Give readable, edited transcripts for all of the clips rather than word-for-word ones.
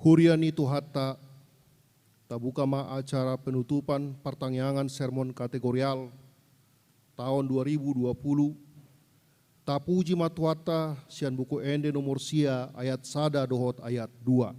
Hurian itu hatta tabuka ma acara penutupan pertanyaan sermon kategorial tahun 2020. Tapuji matuata sian buku ende nomor sia ayat sada dohot ayat 2.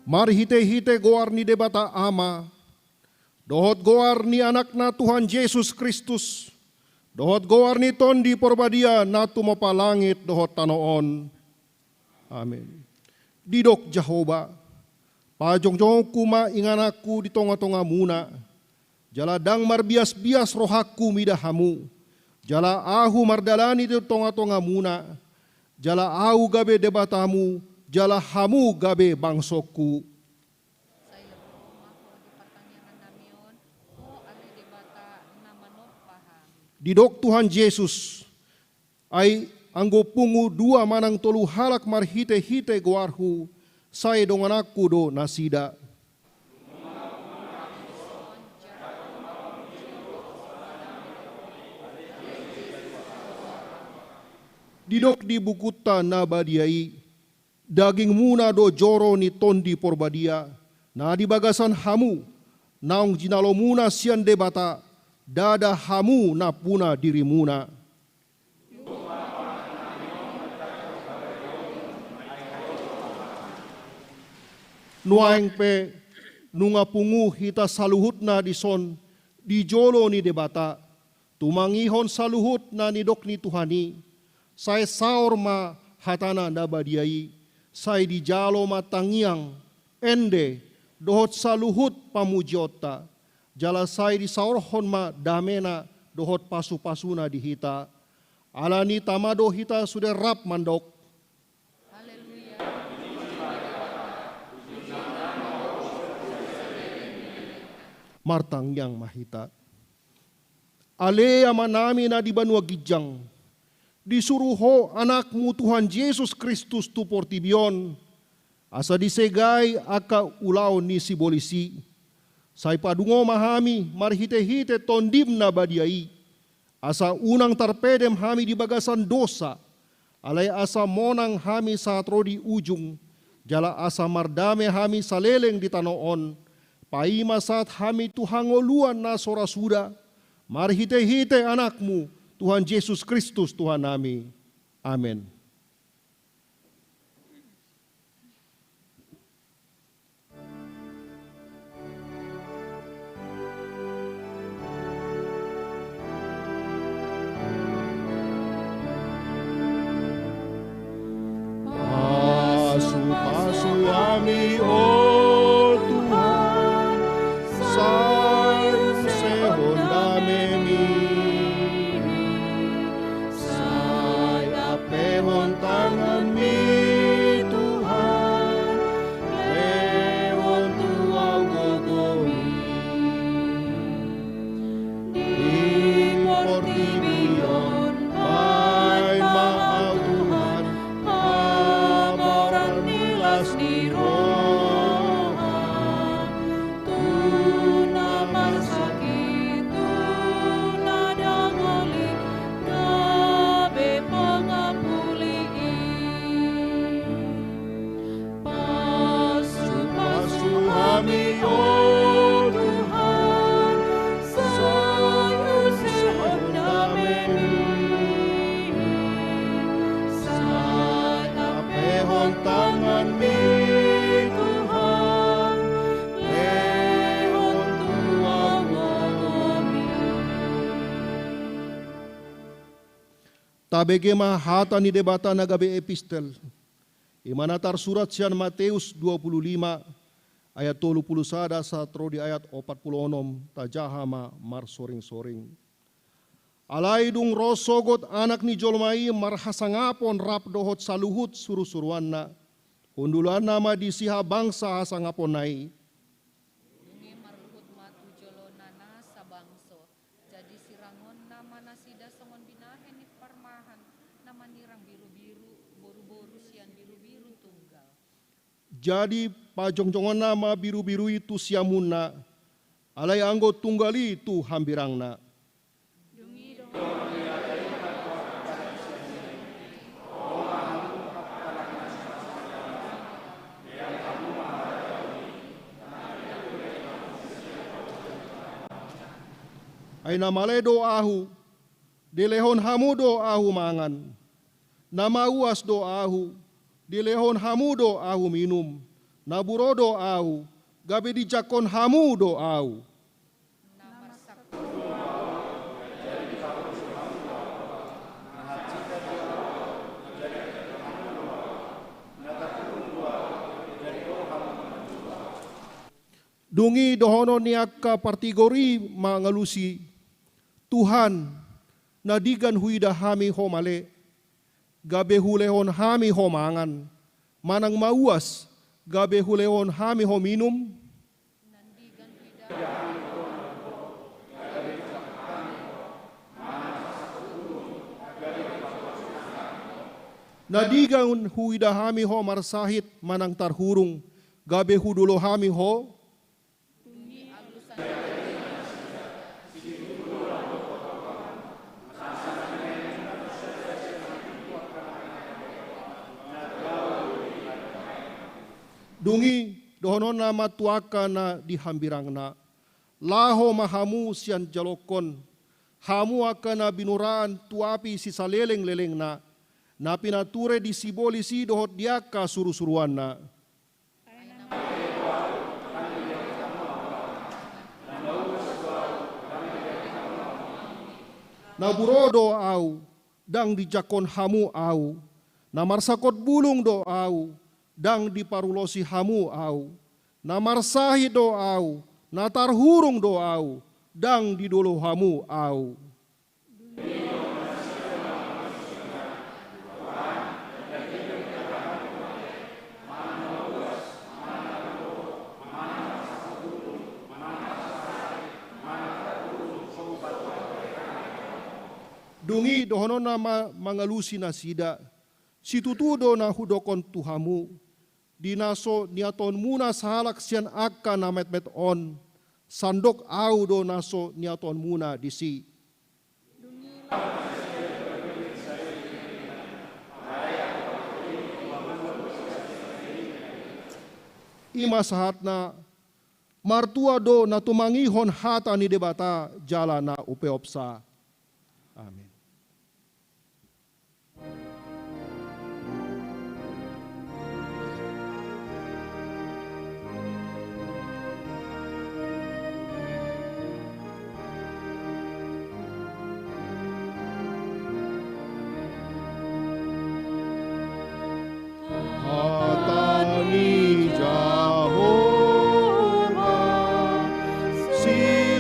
Mari hite-hite goar ni debata ama, dohot goar ni anakna Tuhan Yesus Kristus, dohot goar ni tondi porbadia natu mopa langit dohot tanoon. Amin. Didok Jehovah, pajong-jong kuma inganaku di tonga-tonga muna, jala dang marbias-bias rohaku midahamu, jala ahu mardalani di tonga-tonga muna, jala ahu gabe debatamu, jala hamu gabe bangsoku. Didok Tuhan Yesus, ay anggo pungu dua manang tolu halak marhite-hite goarhu, saya dongan aku do nasida. Didok di bukuta nabadiai, daging muna do joro ni tondi porbadia, na di bagasan hamu, naung jinalo muna sian debata, dada hamu na puna diri muna. Nuaeng pe, nunga pungu hita saluhut na di son, di jolo ni debata, tumangihon saluhut na nidok ni Tuhani, saya saor ma hatana nabadiai, sai di jalo matangiang ende dohot saluhut pamujiota, jala sai di saorhon ma damena dohot pasu-pasuna di hita, alani tamado hita sudah rap mandok. Martangyang mahita, alea manami na di banua gijang, disuruho anakmu Tuhan Yesus Kristus tu portibion, asa disegai aka ulau ni si bolisi. Sai padungo mahami marhite-hite tondim na badiai. Asa unang tarpedem hami di bagasan dosa. Alai asa monang hami saat rodi ujung. Jala asa mardame hami saleleng di tanoon. Paima saat hami tuhangoluan na sorasuda, marhite-hite anakmu, Tuhan Yesus Kristus Tuhan nami. Amin. Pasu-pasu kami, oh Tuhan, sayu sehon damemi, say apehon tangan mi Tuhan, lewon tuang gogomi, di portibion, may maaw Tuhan, hamoran nilas ni roha, tuna marsakit, tuna dangoli, gabe pangapuli, pasu-pasu kami, oh Tuhan, sayu sehon damemi, say apehon tangan mi Tuhan, lehon tuang gogomi. Tabege mahata ni debata nagabe epistel. Imanatar surat sian Matius 25 ayat 31 sa tro di ayat 46 tajahama mar soring-soring. Alai dung rosogot anak ni jolmai marhasangapon rap dohot saluhut suru-suruanna. Hundulan nama disiha bangsa hasangapon nai. Dungi marluhut matu jolonana sabangso. Jadi sirangon nama nasida songon binahen ni parmahan. Nama nirang biru-biru, boru-boru sian biru-biru tunggal. Jadi pajongjongon nama biru-biru itu siamunna. Alai anggo tunggali itu hambirangna. Ay namale do ahu, dilehon hamu do ahu mangan. Nama uas do ahu, dilehon hamu do ahu minum. Naburo do ahu, gabe dijakon hamu do ahu. Dungi dohono niaka partigori mangalusi Tuhan nadigan huida hami homale gabe hulehon hami homangan manang mauas gabe hulehon hami hominum nadigan huida hami ho marsahit manang tarhurung gabe hudulo hami ho dungi dohono nama tuaka na dihambirangna laho mahamu sian jalokon hamu akana binuraan tuapi sisa leleng-leleng na pinature di sibolisi dohot diaka suru-suruan na burodo au dang dijakon hamu au na marsakot bulung do au dang diparulosi hamu au na marsahi do au na tarhurung do au dang didolo hamu au dungi dohono nama mangalusi na sida situtudo na hudokon tuhamu dinaso niaton muna sahalak sian akka na met on, sandok au do naso niaton muna disi. Ima sahatna martua do na tumangihon hata ni debata jala na upeopsa. Amin. Hatani Jehovah, si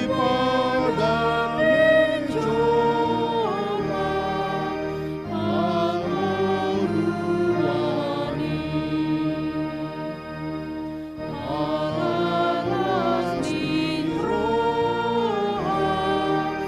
padane coba angoluani, alas di roha siang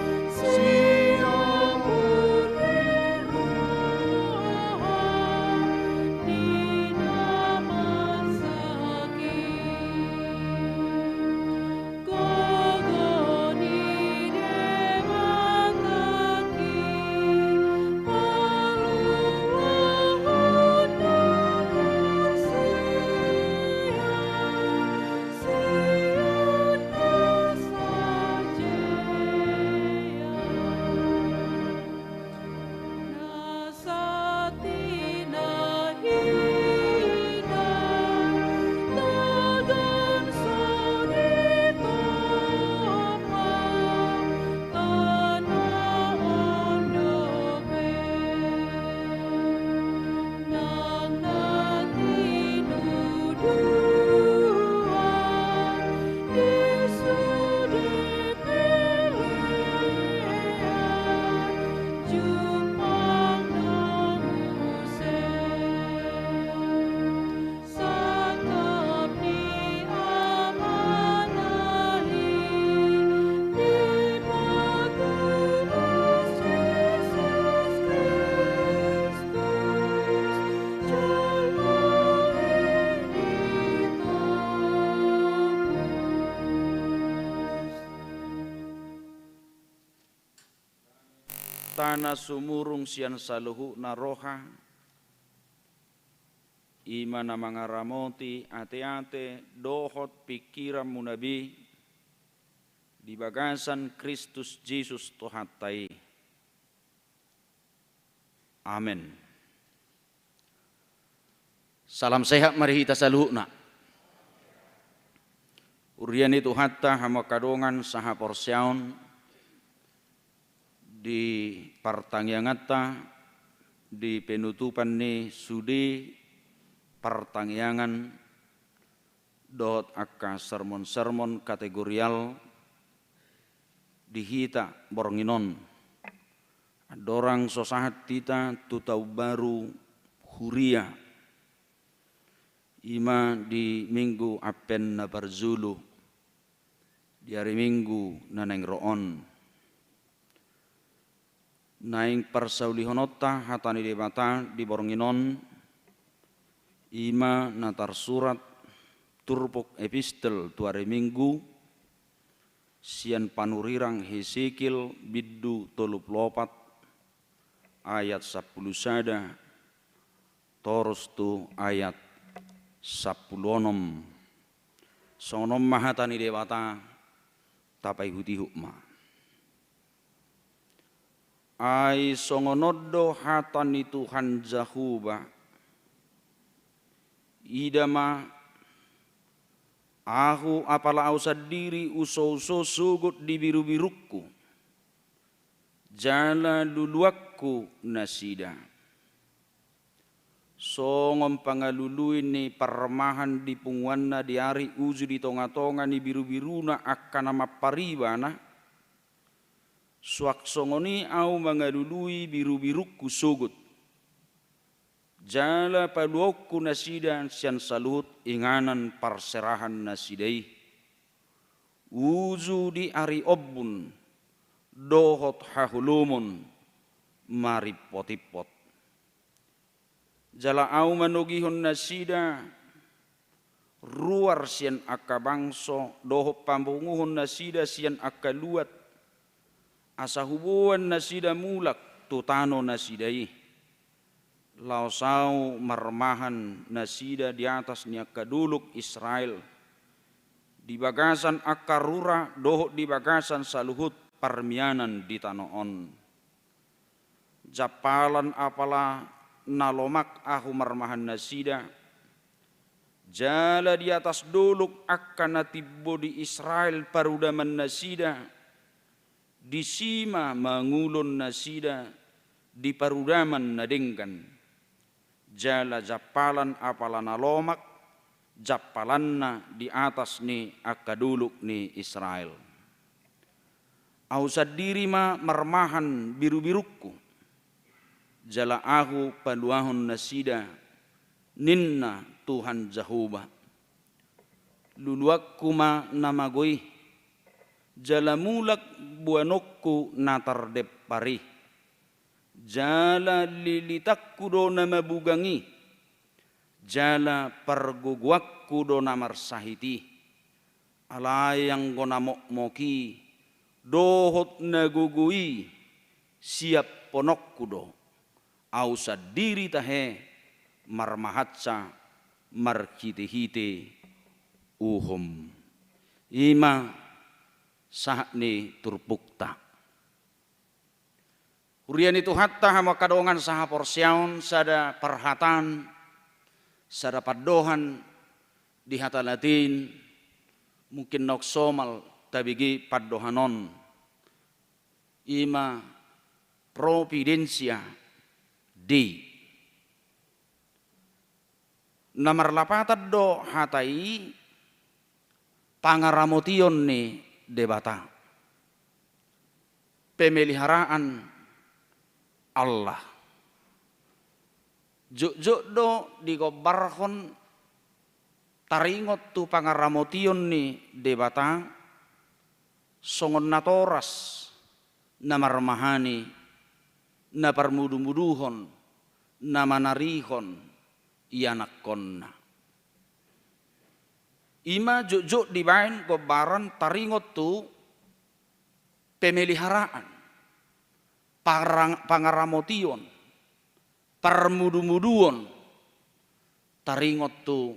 tanah sumurung sian saluhu naroha imana mangaramoti ate-ate dohot pikiran munabi di bagasan Kristus Yesus tohatai. Amin. Salam sehat mari kita saluhna. Urian itu hatta hama kadongan saha porsiaun di partangyangatta di penutupan ni sudi partangyangan dot akka sermon-sermon kategorial dihita boronginon adorang sosahat tita tutau baru huria ima di minggu apen na barzulu di hari minggu naneng roon naing parsaulihonota hatani debata di boronginon ima natar surat turpuk epistel tu hari minggu sian panurirang Hesekil biddu tolup lopat ayat 10 sada torus tu ayat 10 sonom mahatani debata tapai huti hukma ai songonodo hatani Tuhan Jahuba idama aku apala au sadiri uso-uso sugut di biru-birukku jala luluakku nasida songom pangalului ni parmahan di punguanna di hari uju di tonga-tonga ni biru-biruna akan nama paribana suak songoni au mangalului biru-birukku sugut jala paluokku nasida sian salut inganan perserahan nasidai uzu di ari obbun dohot hahulumun maripotipot jala au manogihon nasida ruar sian akka bangso doho pambunguhon nasida sian akka luat asa hubuan nasida mulak tutano nasidai lausau marmahan nasida di atas ni akka duluk Israel di bagasan akka rura doho di bagasan saluhut parmianan di tanoon japalan apala nalomak ahu marmahan nasida jala di atas duluk akan natibbo di Israel parudaman nasida di sima mangulon nasida di parudaman nadengkan jala japalan apala nalomak japalanna di atas ni akaduluk ni Israel ausad diri ma marmahan biru-birukku jala ahu paluahon nasida ninna Tuhan Jehovah luluak kuma namagoi jala mulak buanokku natar depari jala lilitakku do namabugangi jala perguguakku do namarsahiti alayang ko namokmoki dohot nagugui siap ponokku do ausa diri tahe marmahatsa marhite-hite uhum ima sahni turpukta urian itu hatta hama kadongan saha porsiaun sada perhatan sada padohan di hata latin mungkin nok somal tabigi padohanon ima providencia di nomor lapatad do hatai pangaramotion ni debata pemeliharaan Allah juk do digobarhon taringot tu pangaramotion ni debata songon natoras namarmahani na parmudu-muduhon na manarihon ianakkonna ima juk dibain gobaran taringot tu pemeliharaan pangaramotion parmudu-muduhon taringot tu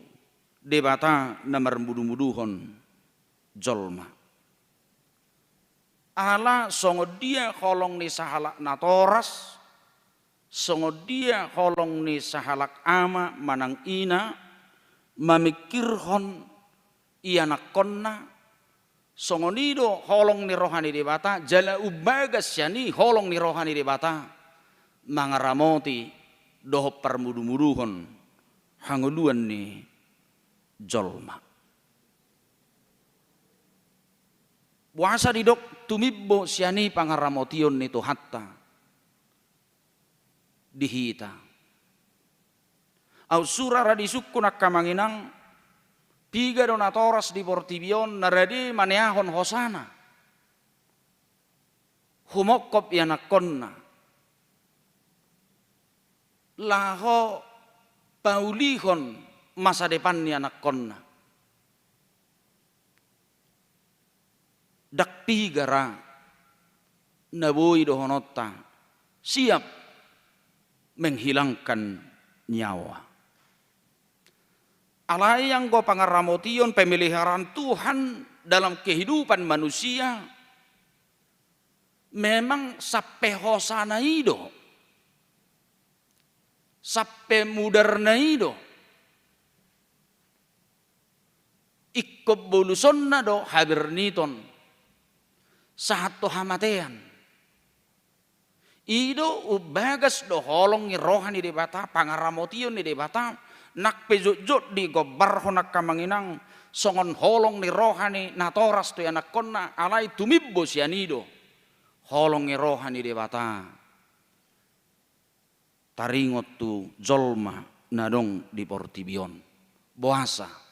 debata na marmudu-muduhon jolma ala songo dia holong ni sahalak natoras songo dia holong ni sahalak ama manang ina mamikirhon ianakkonna songo nido holong ni rohani debata jala ubagas yani holong ni rohani debata mangaramoti doho parmudu-muduhon hanguluan ni jolma buasa didok tumibbo siani pangaramotion nito hatta dihita au surara disukun akamanginang piga donatoras di portibion naradi maneahon hosana humokop yanakonna laho paulihon masa depan yanakonna dak pigara naboi dohonota siap menghilangkan nyawa alayang go pangaramotion pemeliharaan Tuhan dalam kehidupan manusia memang sape hosana ido sape mudarna ido ikkob bolusonna do haberniton sahato hamatean ido ubagas do holong ni rohani debata pangaramotion ni debata nak pejujut di gobar honak kamanginang songon holong ni rohani natoras tu yanakonna alai tumibbo sianido holong ni rohani debata taringot tu jolma nadong di portibion boasa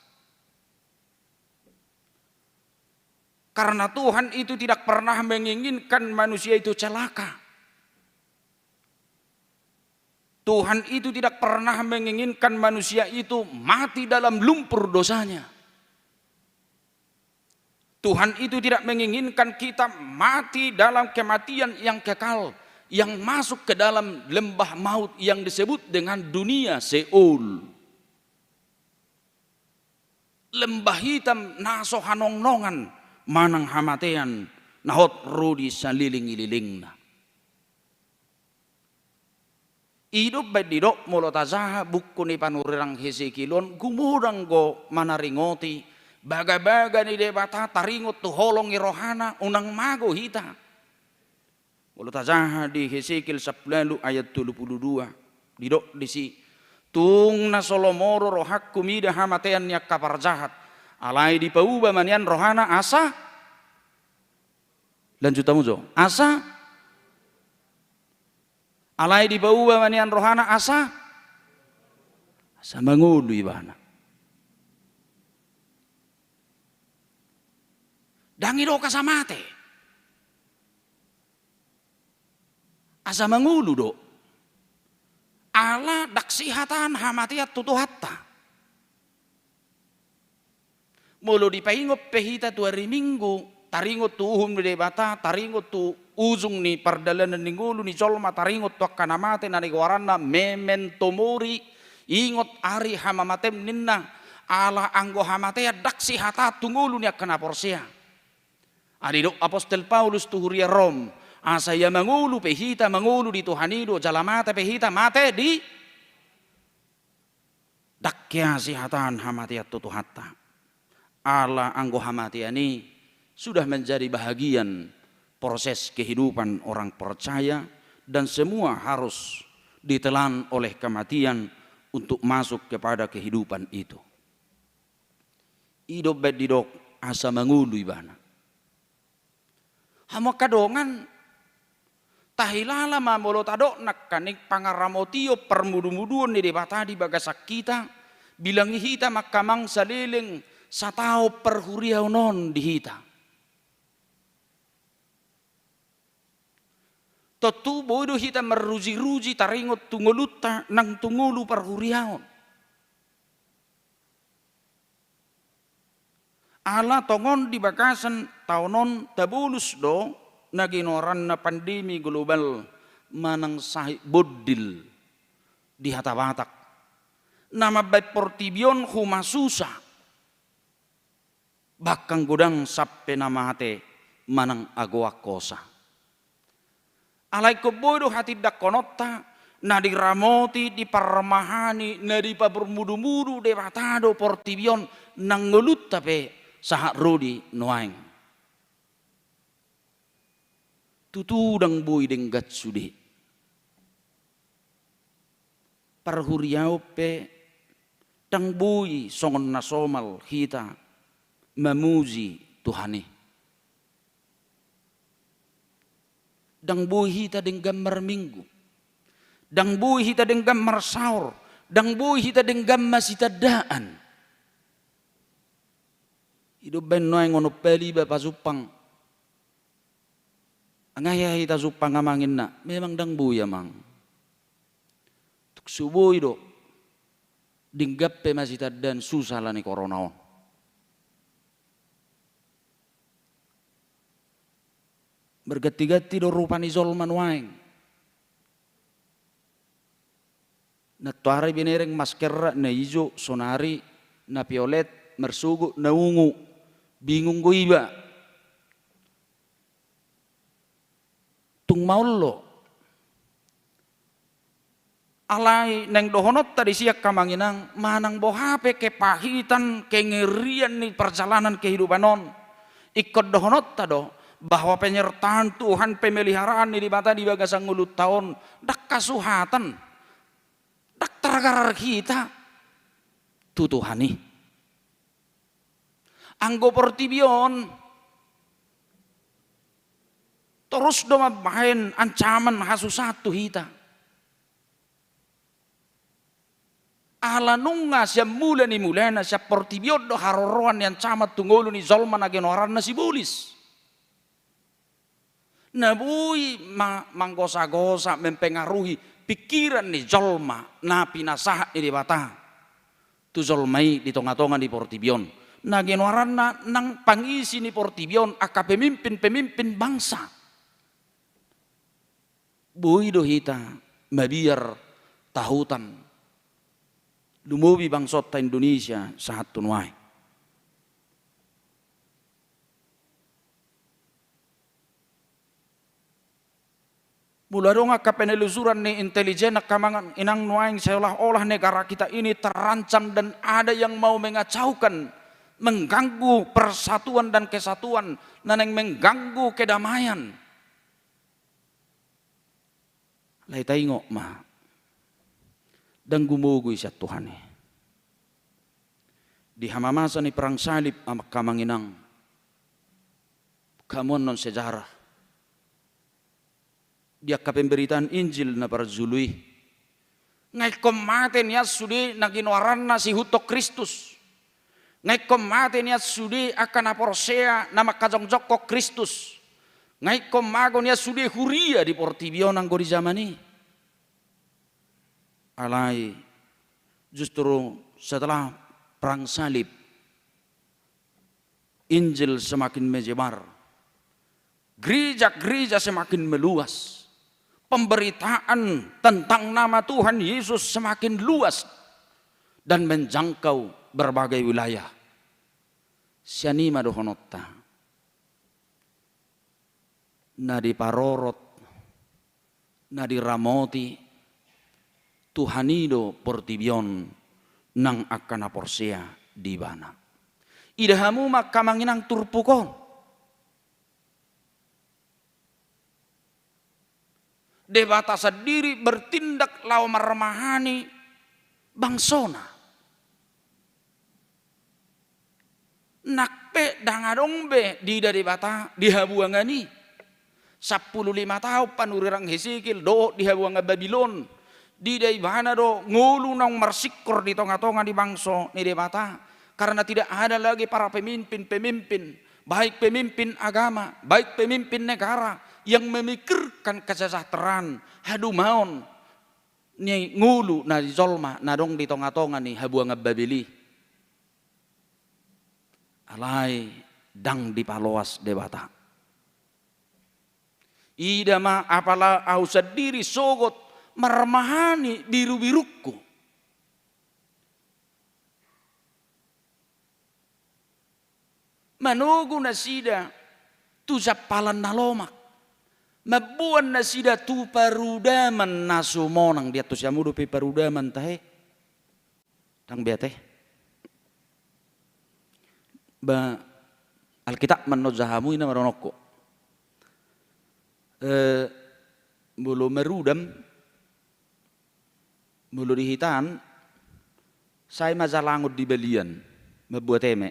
karena Tuhan itu tidak pernah menginginkan manusia itu celaka Tuhan itu tidak pernah menginginkan manusia itu mati dalam lumpur dosanya. Tuhan itu tidak menginginkan kita mati dalam kematian yang kekal, yang masuk ke dalam lembah maut yang disebut dengan dunia Seol. Lembah hitam naso hanong-nongan manang hamatean nahot rudi saliling-ililingna. Hidup baik didok molotazaha buku ni panurirang Hesekilon gumurang go manaringoti baga-baga ni debata taringot tu holong irohana unang mago hita. Molotazaha di Hesekil 10 ayat 22 didok disi tung na solomoro rohak kumida hamatean yak kaparjahat alai di pauba manian rohana asa lanjut tamujo asa alai di bawah manian rohana asa mangulu ibana dangi do kasamate asa mangulu do ala daksihatan hamatiat tutuhatta mulu dipaingop pehita tu hari Minggu taringot tu uhum di debata taringot tu ujung ni pardalanan ninggulu ni colma taringot tu kanamate na warana memento mori ingot ari hamamatem ninna ala anggo hamatea daksi hata tungulu ni akana porsia adido apostol Paulus tu huria Rom asaya mangulu pehita mangulu di Tuhanido jalamata pehita mate di dakya sihatan hamatea tutuhatta ala anggo hamatea ni sudah menjadi bahagian proses kehidupan orang percaya dan semua harus ditelan oleh kematian untuk masuk kepada kehidupan itu. Hidup baik didok asa mangulu ibana. Hamo kadongan tahilala mamolo tadok nak kanik pangaramotio permudu-muduan di debata di bagasak kita bilangi hita makamang saliling satao perhuriau non di hita. Totu bodoh hita meruji-ruji taringot tunguluta nang tungulu perhuriaon. Ala tongon di bakasan taunon tabulus do naginoran na pandemi global manang sahih bodil di hata batak. Nama baik portibion humasusa. Bakang godang sappe nama hate manang agoak kosa. Alai kebodoh hati dak konota na diramoti diparmahani na dipabermudu-mudu debatado portibion nang ngelut tape sahak rodi noaing tutudang boy denggat sude parhuriau pe tang boy songon nasomal hita memuji Tuhani dang buhi hita deng gambar minggu dang buhi hita deng gambar sahur dang buhi hita deng gambar sitadaan hidup ben noy ngono peli bapa supang angaya hita supang amangin na memang dang buhi amang tuk subuh do dinggap pe masitadaan susah lah ni corona bergati-gati do rupani zolman waeng. Na tuari binereng masker na ijo sonari na violet mersugu na ungu bingung go iba. Tung maullo. Alai neng dohonot tadi siak kamanginang manang bohape kepahitan kengerian ni perjalanan kehidupan non. Ikut dohonot tado bahwa penyertaan Tuhan pemeliharaan di mata di bagasang ngulut tahun dak kasuhatan dak tergarar kita tu Tuhani anggo portibion terus doma main ancaman hasusatu hita ala nunga siya mula ni mulana siya portibion do haroroan yang camat tunggolo ni zolman agenoran na si bulis Nabui manggosa-gosa mempengaruhi pikiran ni jolma na pinasah ni bata tu jolmai di tonga-tonga di Portibion na genuaran na nang pangisi ni Portibion aka pemimpin bangsa buido hita mabiar tahutan lumubi bangsot ta Indonesia saat tunwai. Mula dong penelusuran ni intelijen kamangan inang nuaing seolah-olah negara kita ini terancam dan ada yang mau mengacaukan, mengganggu persatuan dan kesatuan, dan yang mengganggu kedamaian. Lai taingok ma, dan gumugoy siya Tuhan eh. Di hamamasa ni perang salib amak kamanginang, kamon non sejarah. Dia pemberitaan Injil na para Zului. Ngay komate niya sudi naginwaran na si Hutok Kristus. Ngay komate niya sudi akan aporsea na makajongjok ko Kristus. Ngay komago niya sudi huria di Portibion ang di zaman ini. Alay, justru setelah perang salib, Injil semakin menyebar. Gereja-gereja semakin meluas. Pemberitaan tentang nama Tuhan Yesus semakin luas dan menjangkau berbagai wilayah. Sianima dohonotta. Nadi parorot, nadi ramoti, Tuhanido Portibion nang akan aporsea di bana. Idahamu makamanginang turpukon. Debata sendiri bertindak lau marmahani bangsona. Nakpe dangadongbe di dari bata dihabuangani. 15 tahun panurirang Hesikil do dihabuanga Babylon. Di dari bana do ngulu nang marsikor di tonga-tonga di bangso ni debata. Karena tidak ada lagi para pemimpin. Baik pemimpin agama, baik pemimpin negara yang memikirkan kesejahteraan hadumaon ni ngulu na jolma na dong di tonga-tonga ni habuang Babili. Alay dang di paloas debata. Ida ma apala au sendiri sogot marmahani biru-birukku. Manugu na sida tu japalan nalomak. Mabuan na sida tu parudaman na sumonang dia tu siamudu pi parudaman tahe. Tang biate. Ba Alkitab manojahamu ina maronoko. Mulu merudam mulu dihitan saya mazalangut di belian membuat eme.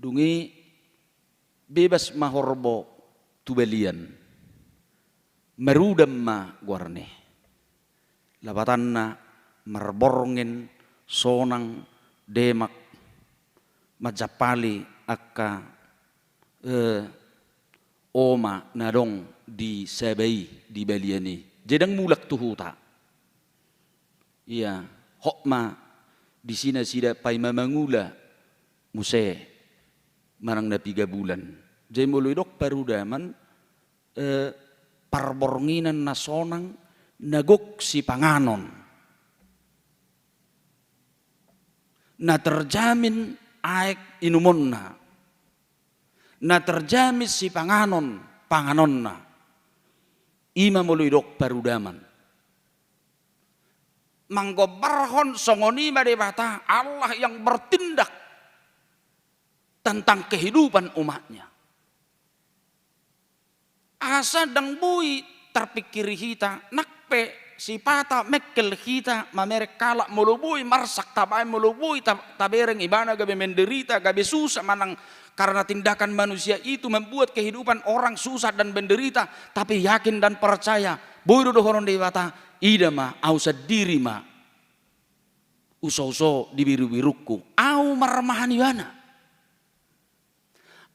Dungi bebas mahorbo tu belian merudam ma guarne labatanna marborngen sonang demak majapali akka oma nadong di sabai di beliani jedang mulak tuhuta iya hokma di sina sida pai mamangula muse marang na 3 bulan. Jadi mulidok parudaman parbornginan na sonang nagok si panganon. Na terjamin aek inumon na. Na terjamin si panganon na. Ima mulidok parudaman. Manggobarhon songoni madebata Allah yang bertindak tentang kehidupan umatnya. Asa dang bui terpikiri hita nakpe sipata mekkel hita mamerek kalak mulubui marsak tabai mulubui tabereng ibana gabe menderita gabe susah manang karena tindakan manusia itu membuat kehidupan orang susah dan menderita tapi yakin dan percaya boido dohoron dewata idama au sadiri ma uso-uso di biru-biruku au marmahani wana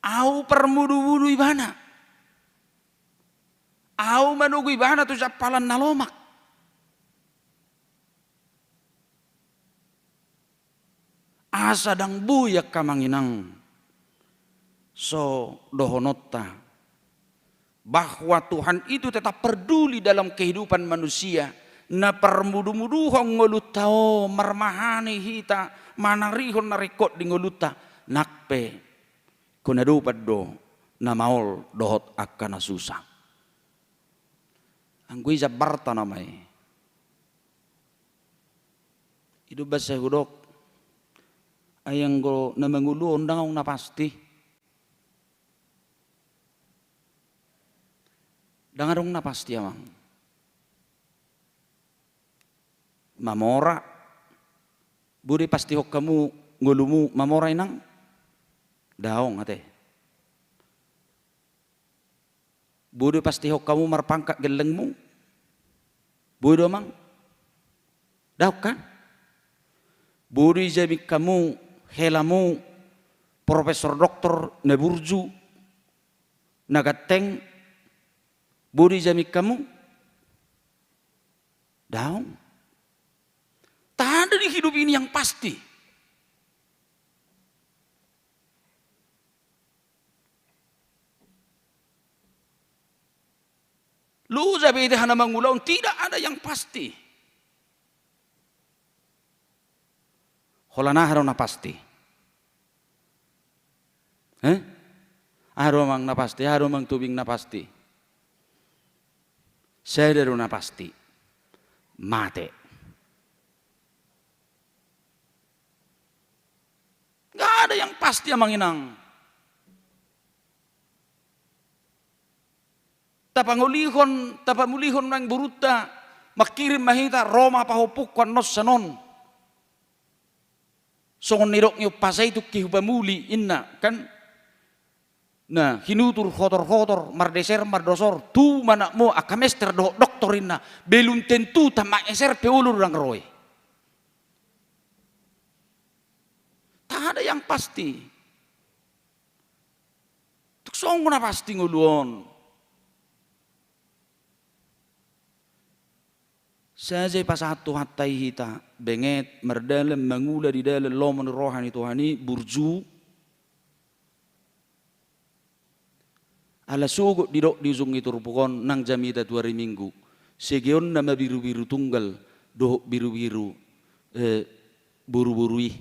au permudu-mudu ibana. Au manugui bana tu japalan nalomak. Asa dang buyak kamanginang. So dohonotta. Bahwa Tuhan itu tetap peduli dalam kehidupan manusia. Na permudu-muduhong ngolutao marmahani hita manarihon narekot di ngoluta nakpe kunadupad do na maol dohot akan susah. Anggui jabarta namay. Itu bahasa hudok ayang go na mangulu undang na pasti. Dangarong na pasti amang. Mamora budi pasti hok kamu ngulumu mamora inang daong ate. Budi pasti hok kamu marpangkat gelengmu. Budi amang daok kan? Budi jadi kamu helamu profesor doktor neburju nagateng. Budi jadi kamu daong. Tak ada di hidup ini yang pasti. Lu jabe hana mangulaun tidak ada yang pasti. Holana harona pasti. Haromang na pasti, haromang tubing na pasti. Sadaro na pasti. Mate. Gak ada yang pasti amang inang. Tapamulihon ng buruta, makirim mahita, Roma pahupukwan nos sanon. So nirok nyo pasay tu kihubamuli inna kan. Na hinutur kotor mardosor tu manak mo akamester do doktorin na belum tentu tama eser peulur lang roy. Tak ada yang pasti. Tuksong na pasti nguluon. Saja pasatu hatai hita benget merdalam mangula di dalam lomon rohani Tuhani burju ala sugo didok di uzung itu rupukon nang jamita 2 hari minggu segion nama biru-biru tunggal doh biru-biru buru-burui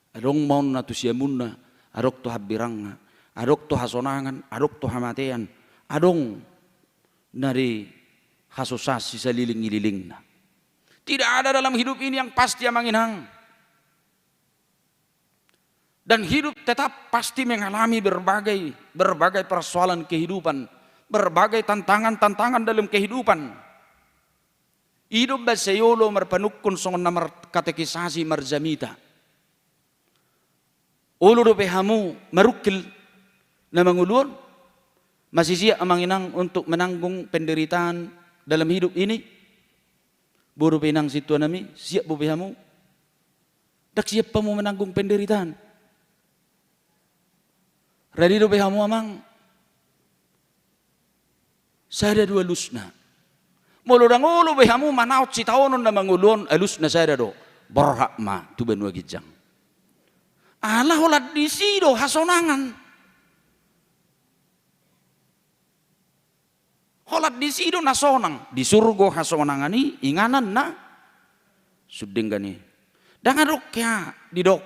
adong maun na tusiamunna adok to habiranga adok to hasonangan adok to hamatean adong nari hasusasi sa liling-ililing na. Tidak ada dalam hidup ini yang pasti amanginang. Dan hidup tetap pasti mengalami berbagai persoalan kehidupan, berbagai tantangan dalam kehidupan. Hidup basayolo marpanukun songon namar katekisasi marjamita. Ulo do pehamu marukil na mangulun masih siap amanginang untuk menanggung penderitaan dalam hidup ini. Buru penang situ nami siap bubehamu. Dak siap pamu menanggung penderitaan. Radi do behamu amang. Sada 2 lusna. Muludang ulo behamu manaut si taonon na mangulon alusna sada do. Berhak ma tu benua gijang. Allah holat di sido hasonangan. Holat di sido nasonang di surgo hasonangani inganan na suding gani. Dangan rokya didok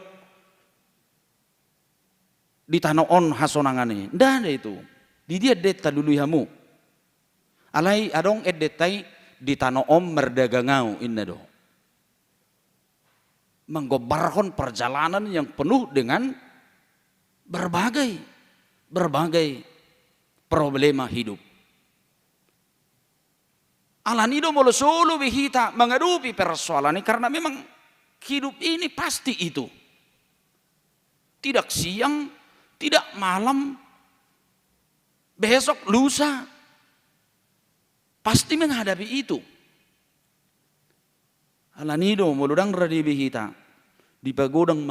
di tanoon hasonangani. Nda ada itu. Di dia deta dulu hamu. Alai adong edetai di tanoom merdagangau inna do. Menggobarhon perjalanan yang penuh dengan berbagai problema hidup. Alanido molo solo bihita menghadapi persoalan ini karena memang hidup ini pasti itu. Tidak siang, tidak malam, besok lusa. Pasti menghadapi itu. Alanido molo dang radi bihita di pagodang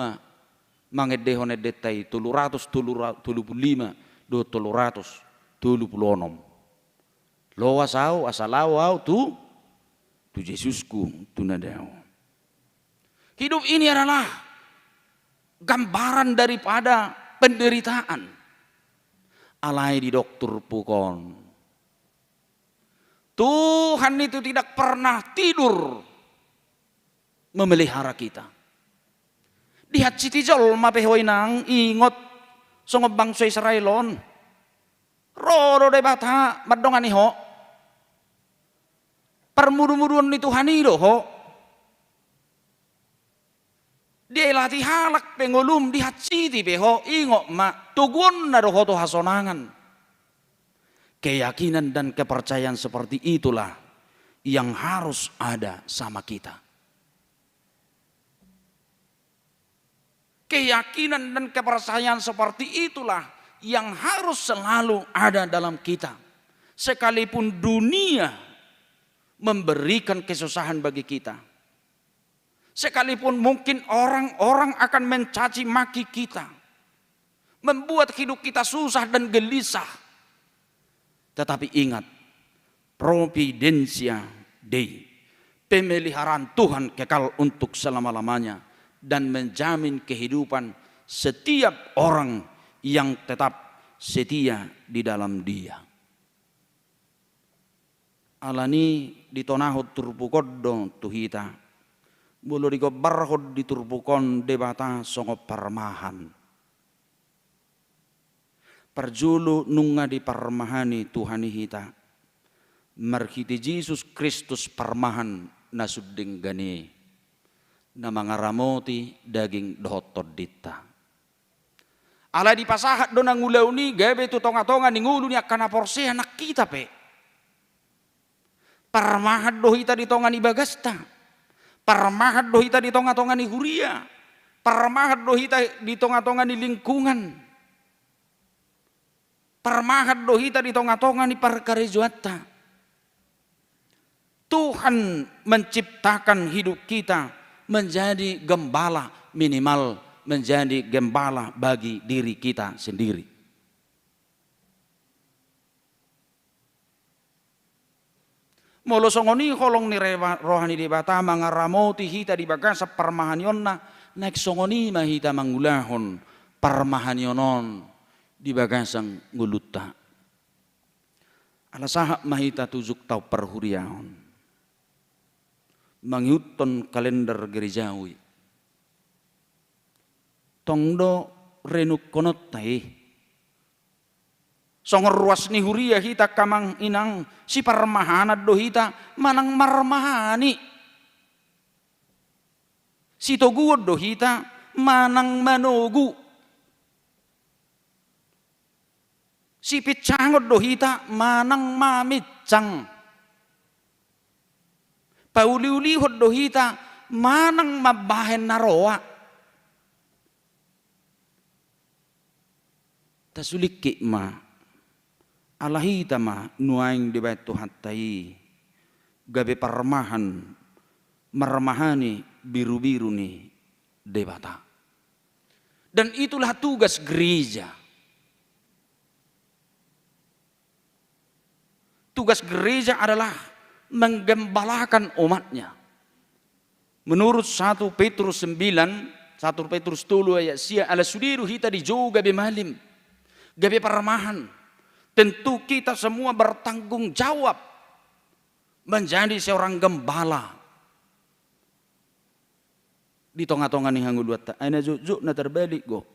mangedehon edetai 335 do 336. Lo asau asalawau tu Yesusku tu nadau. Hidup ini adalah gambaran daripada penderitaan. Alai di dokter pukon. Tuhan itu tidak pernah tidur memelihara kita. Di hati tijol mapehoi nang ingot songob bangsa Israelon. Roro de bata madongan iho. Permudu-muduan ni Tuhan itu ho. Dia latih halak pengolum di hati ti peho ingok ma tugun na doho to hasonangan. Keyakinan dan kepercayaan seperti itulah yang harus ada sama kita. Keyakinan dan kepercayaan seperti itulah yang harus selalu ada dalam kita. Sekalipun dunia memberikan kesusahan bagi kita. Sekalipun mungkin orang-orang akan mencaci maki kita. Membuat hidup kita susah dan gelisah. Tetapi ingat, providensia Dei, pemeliharaan Tuhan kekal untuk selama-lamanya dan menjamin kehidupan setiap orang yang tetap setia di dalam Dia. Alani ditonahod turpukoddo tuhita, bulu digobarhod diturpukon debata songop parmahan. Perjulu nunga di parmahani Tuhani hita, marhiti Yesus Kristus parmahan nasuding gani, na mangaramoti daging dohotod dita. Ala di pasahat do nang ulaw ni gabe tu tonga-tonga ni ngulu ni akana porse anak kita pe. Parmahat do hita di tonga ni bagasta. Parmahat do hita di tonga-tonga ni huria. Parmahat do hita di tonga-tonga ni lingkungan. Parmahat do hita di tonga-tonga ni parkarejuata. Tuhan menciptakan hidup kita menjadi gembala, minimal menjadi gembala bagi diri kita sendiri. Molo songoni holong ni rohani di bata mangaramoti hita di bagasa parmahanyonna nek songoni mahita mangulahon parmahanyonon di bagasang ngulutta. Alasahak mahita tujuk tau perhuriahon. Mangyuton kalender gerejawi. Tongdo renuk konot tai. Songor ruas ni huria hita kamang inang si parmahanad do hita manang marmahani. Si toguod do hita manang manogu. Si pitsangod do hita manang mamitsang. Pauliulihod do hita manang mabahen naroa. Tasulik ma. Alahita ma nuaing di bait Tuhan tai gabe parmahan marmahani biru-biru ni debata. Dan itulah tugas gereja. Tugas gereja adalah menggembalakan umatnya. Menurut 1 Petrus 9, 1 Petrus 10 ayat sia ala sudiru hita di jo gabe malim, gabe parmahan. Tentu kita semua bertanggung jawab menjadi seorang gembala. Di tonga-tonga ni hangu dua ta, ana jujuk na terbalik go.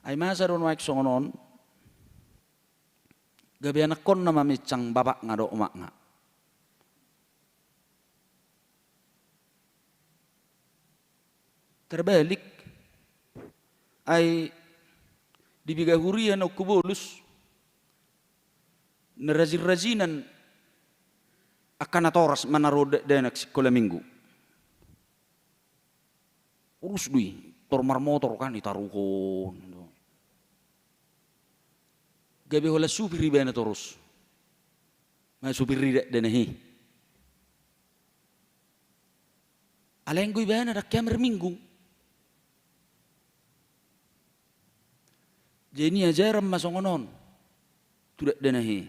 Ay masa ron waik songonon, gabi anak kon na mamitsang babak nga do umak nga. Terbalik ay dibigahurian o kubolus narazir-razinan akan atoras manarod denak sekolah minggu. Urus dui tormar motor kan itaruhon. Gabi hola supir bena torus. Ma supir denahi. Alenggoy bena dak kamer minggu. Jadi ajaran masongonon. Tidak danahi.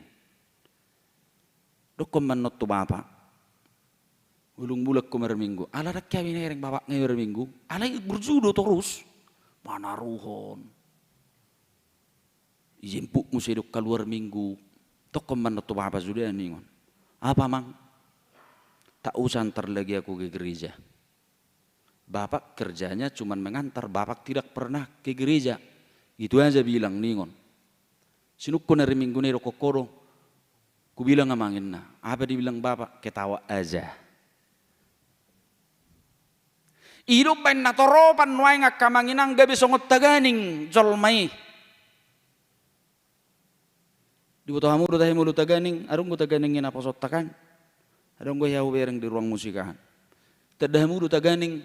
Dokon manot tu bapak. Ulung bulak ko merminggu. Ala dak kami nereng bapak ngai merminggu. Ala berjudo terus. Mana ruhon. Ijimpuk musidok keluar minggu. Dokon manot tu bapak sudah ningon. Apa mang? Tak usah antar lagi aku ke gereja. Bapak kerjanya cuman mengantar, bapak tidak pernah ke gereja. Itu aja bilang ningon. Sinukko nari minggu nero kokoro. Ku bilang amangin na. Apa dibilang bapak? Ketawa aja. Hidup bain natoropan nuay nga kamanginang gabi songot taganing jolmay. Di buto hamu do tahi mulu taganing, arung go taganingin apa sotakan. Arung go yahu bereng di ruang musikahan. Tadahamu do taganing.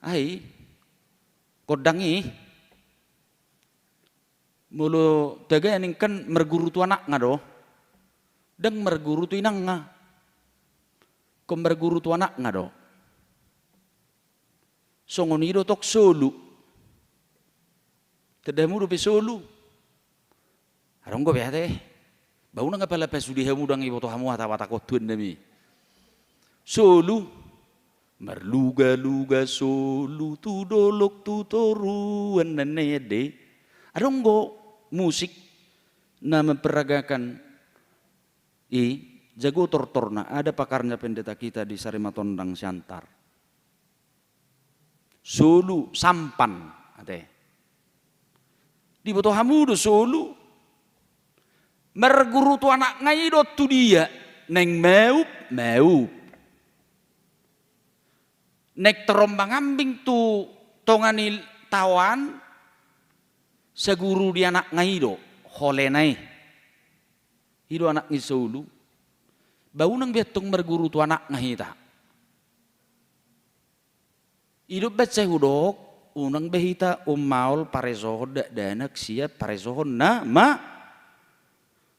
Ay, kodangi, mulu taganing kan merguru tu anak nga do, dan merguru tu inang nga, kung merguru tu anak nga do, songonido tok solu, tadamu do pe solu, arong go behate, bau na nga pala pesudihamu dang ibo to hamu hata kotun demi, solu. Merluga-luga solu tu dolok tu toruan nanede. Adong go musik na memperagakan jago tortorna. Ada pakarnya pendeta kita di Sarimatondang Siantar. Solu sampan ate. Di boto hamudo solu. Merguru tu anak ngaido tu dia neng meup. Nek terombang ambing tu tongani tawan seguru di anak ngaido holenai hido anak ngisulu bau nang biatong merguru tu anak ngahita hidup baca hudok unang behita maul paresohon dak danak siap paresohon na ma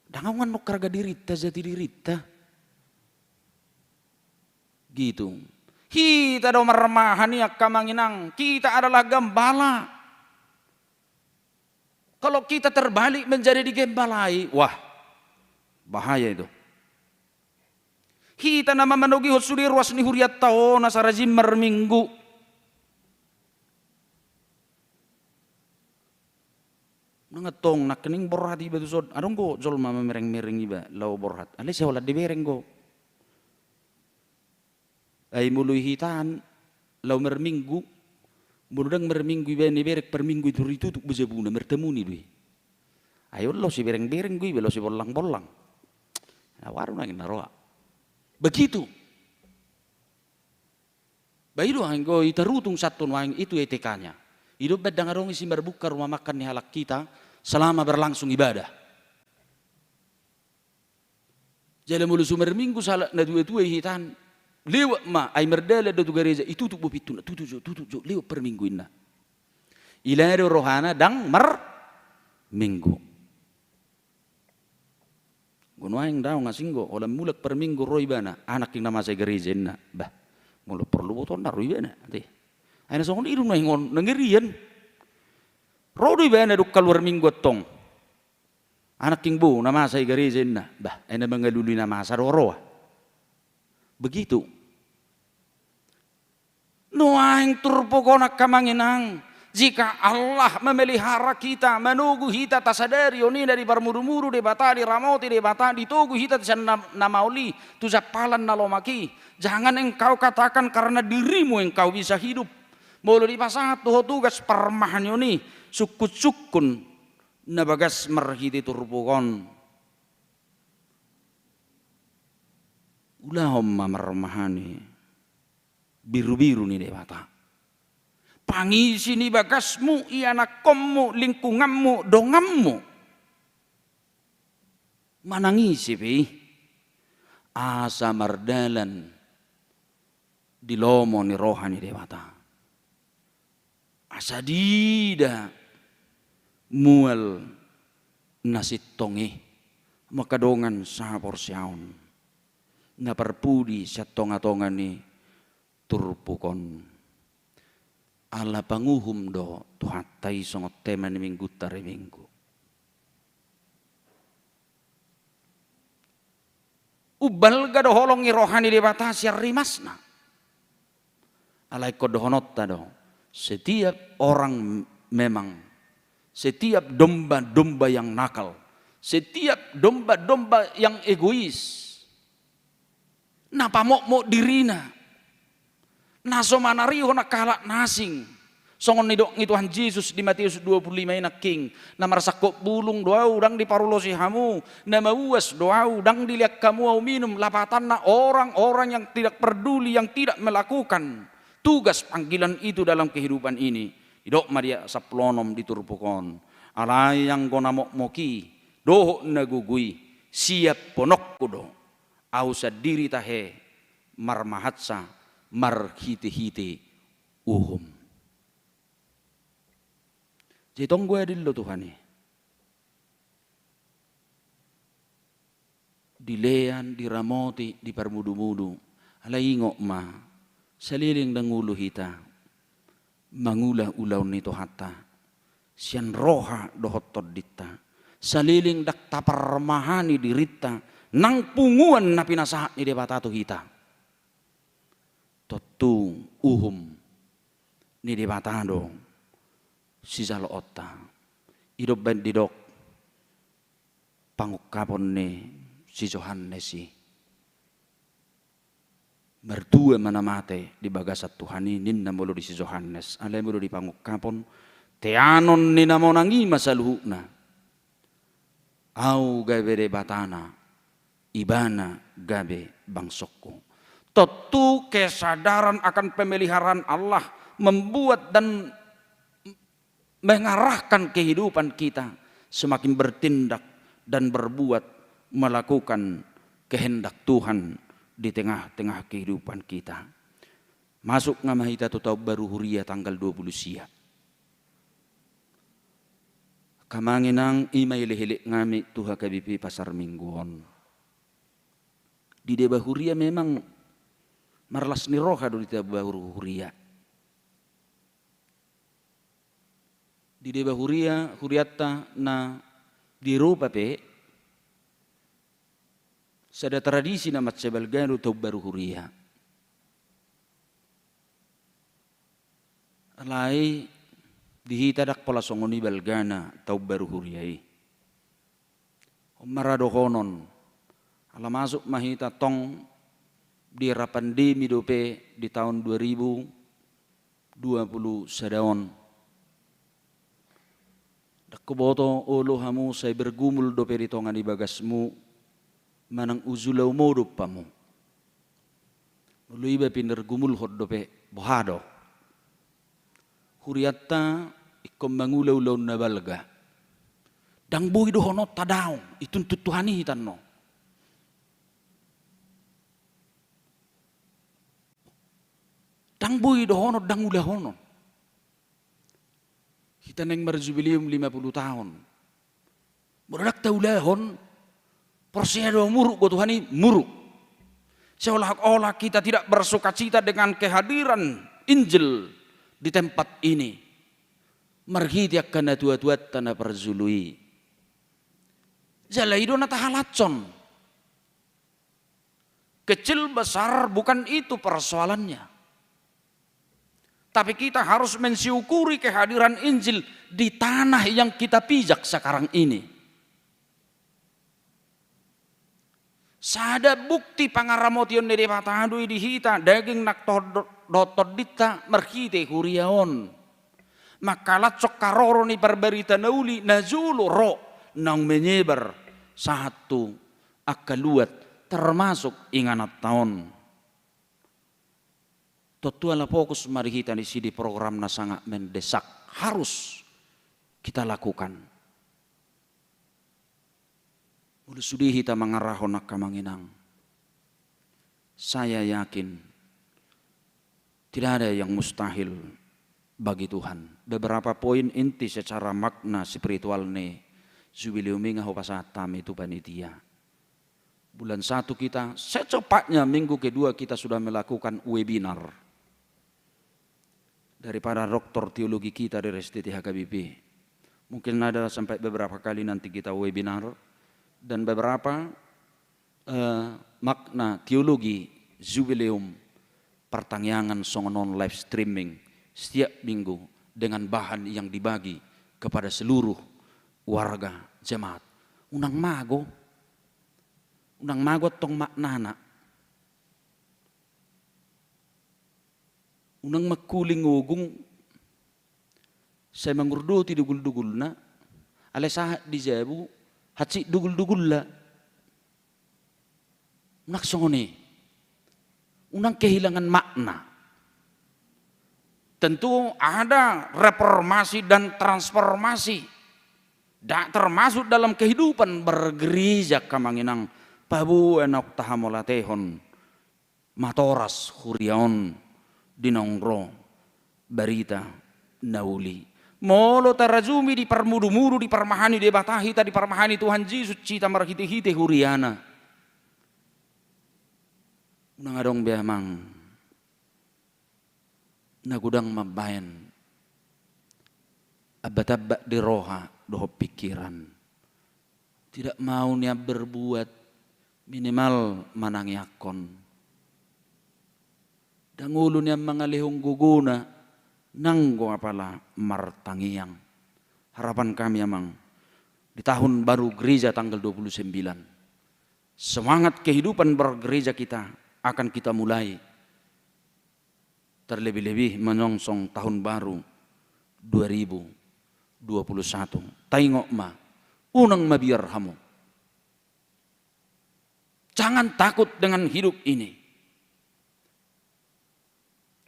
dangawan nok karga dirita jati dirita gitu. Kita do meremahan ya kamanginang. Kita adalah gembala. Kalau kita terbalik menjadi digembalai, wah bahaya itu. Kita nama menugi husuri ruas ni huriat tao nasarajim merminggu. Nangatong nak kening borhat iba tu sod. Adong ko jol mama mereng-mereng iba lau borhat. Ale siya wala di bereng ko. Ay mului hitaan lau merminggu mudang merminggu iba ni berek perminggu itu ritutuk bezebuna mertemu ni dui ayo lo si bereng-bereng gue lo si bolang-bolang nah, waru nangin naroa begitu bayi doang go itarutung satu nuang itu etikanya hidup bedang arong isi berbuka rumah makan ni halak kita selama berlangsung ibadah jalan mulu sumer minggu salah na dua-dua hitaan lewat ma ay merdala do gereja itu tuh bepitu tutup lewat per minggu inna ilado rohana dang minggu gunuaing daw ngasinggo olam mulak per minggu roibana anak yang nama saya gereja inna bah mulak perlu boton na roibana ati ayna songon iru na hingon nangirian roibana do keluar minggu tong anak yang bu nama saya gereja inna bah ayna mengaluli nama saroro begitu. Nuaing turpokonak kamanginang. Jika Allah memelihara kita, menunggu kita tasadari oni dari barmuru-muru de bata di ramoti de bata ditugu kita tisan namauli tu zapalan nalomaki. Jangan engkau katakan karena dirimu engkau bisa hidup. Mulu di pasat tuh tugas permahan yoni sukun nabagas merhiti turpokon. Ulahomma mermahani biru-biru nih dewata pangisi nih bagasmu iana kommu lingkunganmu dongammu manangisi pi asa mardalan di lomo ni rohani dewata asa dida mual nasit tongi makadongan sa porsyaon na perpudi sa tonga-tonga ni turpukon ala panguhum do tuhatay songot tema ni minggu tari minggu Ubal ga doholong rohani debata siar rimasna. Alai kodohonotta do. Setiap orang memang, setiap domba-domba yang nakal, setiap domba-domba yang egois, napa mo dirina, naso manariho nakalak nasing, songon nidok ni Tuhan Yesus di Matius 25 ina king, na marsakop bulung doa udang di parulosi hamu, na mauas doa udang dilihat kamu au minum, lapatan na orang-orang yang tidak peduli, yang tidak melakukan tugas panggilan itu dalam kehidupan ini. Idok maria saplonom diturpukon, alay yang gonamok moki, doho nagugui, siap ponok kudo, au sadiri tahe, marmahatsa, marhite-hite, uhum. Jitong gue adil lo Tuhan ni. Dilean, diramoti, diparmudu-mudu. Alay ingok ma. Saliling dangulo hita. Mangulah-ulaw nito hata. Siyan roha dohotod dita. Saliling dak taparmahani dirita. Nang punguan na pinasahat ni debatato hita. Totu uhum ni debatado. Si Zalo otta, idop ben didok, pangukapon ni si Johannes si. Mertua manamate di bagasat Tuhan ini namulo di si Johannes, alay mulo di pangukapon, teanon ni namo nangi masaluhna. Au gabe de batana, ibana gabe bangsokku. Tentu kesadaran akan pemeliharaan Allah membuat dan mengarahkan kehidupan kita semakin bertindak dan berbuat melakukan kehendak Tuhan di tengah-tengah kehidupan kita. Masuk ngamahita tutau baru huria tanggal 20 sia. Kamanginang imay lehilik ngami tuha kabipi pasar mingguon. Di deba huria memang marlas ni roha do di deba huria. Di deba huriata na dirupa pe sada tradisi na matsebalgano tau baru huria. Alai dihitadak pola songoni balgana tau baru huriai. Marado honon ala masuk mahita tong di era pandemi dope di tahun 2020 sadaon. Kuboto olo hamu say bergumul do peritongan di bagasmu manang uzulaw mo do pamu. Ulu iba pinergumul hod do pe bohado. Huriata ikom mangulaw-law na balga. Dang buhi do honot tadaw itun tutuhani hitan no. Dang buhi do honot dang ulah honot. Kita neng berjubilium 50 tahun. Beradak taulahon, porsiado muruk buat Tuhan ini muruk. Seolah-olah kita tidak bersukacita dengan kehadiran Injil di tempat ini. Marhiti akan tuat-tuat tanah perzului. Jalaido na tahalacon. Kecil besar bukan itu persoalannya. Tapi kita harus mensyukuri kehadiran Injil di tanah yang kita pijak sekarang ini. Sada bukti pangaramotion dari patadui dihita daging nak dotodita merhite huriaon. Makalat sok karoro ni perberita nauli nazulu ro nang menyebar satu akaluat termasuk inganat tahun. Totuala fokus mari kita di sini program na sangat mendesak harus kita lakukan. Mula sudi kita mengarahon nak kamanginang. Saya yakin tidak ada yang mustahil bagi Tuhan. Beberapa poin inti secara makna spiritual nih. Jubilium minga hopasatam itu panitia. Bulan 1 kita secepatnya minggu kedua kita sudah melakukan webinar. Daripada doktor teologi kita dari STT HKBP. Mungkin ada sampai beberapa kali nanti kita webinar. Dan beberapa makna teologi jubileum pertangyangan songonon live streaming setiap minggu dengan bahan yang dibagi kepada seluruh warga jemaat. Unang mago tong maknana. Unang makuling ugung saya mengurdo ti dugul-dugul na alesa di jabu hatsi dugul-dugul la unak songone unang kehilangan makna. Tentu ada reformasi dan transformasi termasuk dalam kehidupan bergereja kamanginang pabu enok tahamolatehon matoras huriaon dinongro barita nauli molo tarajumi di permudu-mudu di permahani di batahita di permahani Tuhan Yesus cita marhiti-hiti huriana nangadong biamang nagudang mabayan abat-abat di roha doh pikiran tidak mau niya berbuat minimal manangyakon dangulo niya mga lihong guguna nanggo apala martangiyang. Harapan kami amang di tahun baru gereja tanggal 29 semangat kehidupan bergereja kita akan kita mulai terlebih-lebih menyongsong tahun baru 2021. Tengok unang mabiar hamu. Jangan takut dengan hidup ini.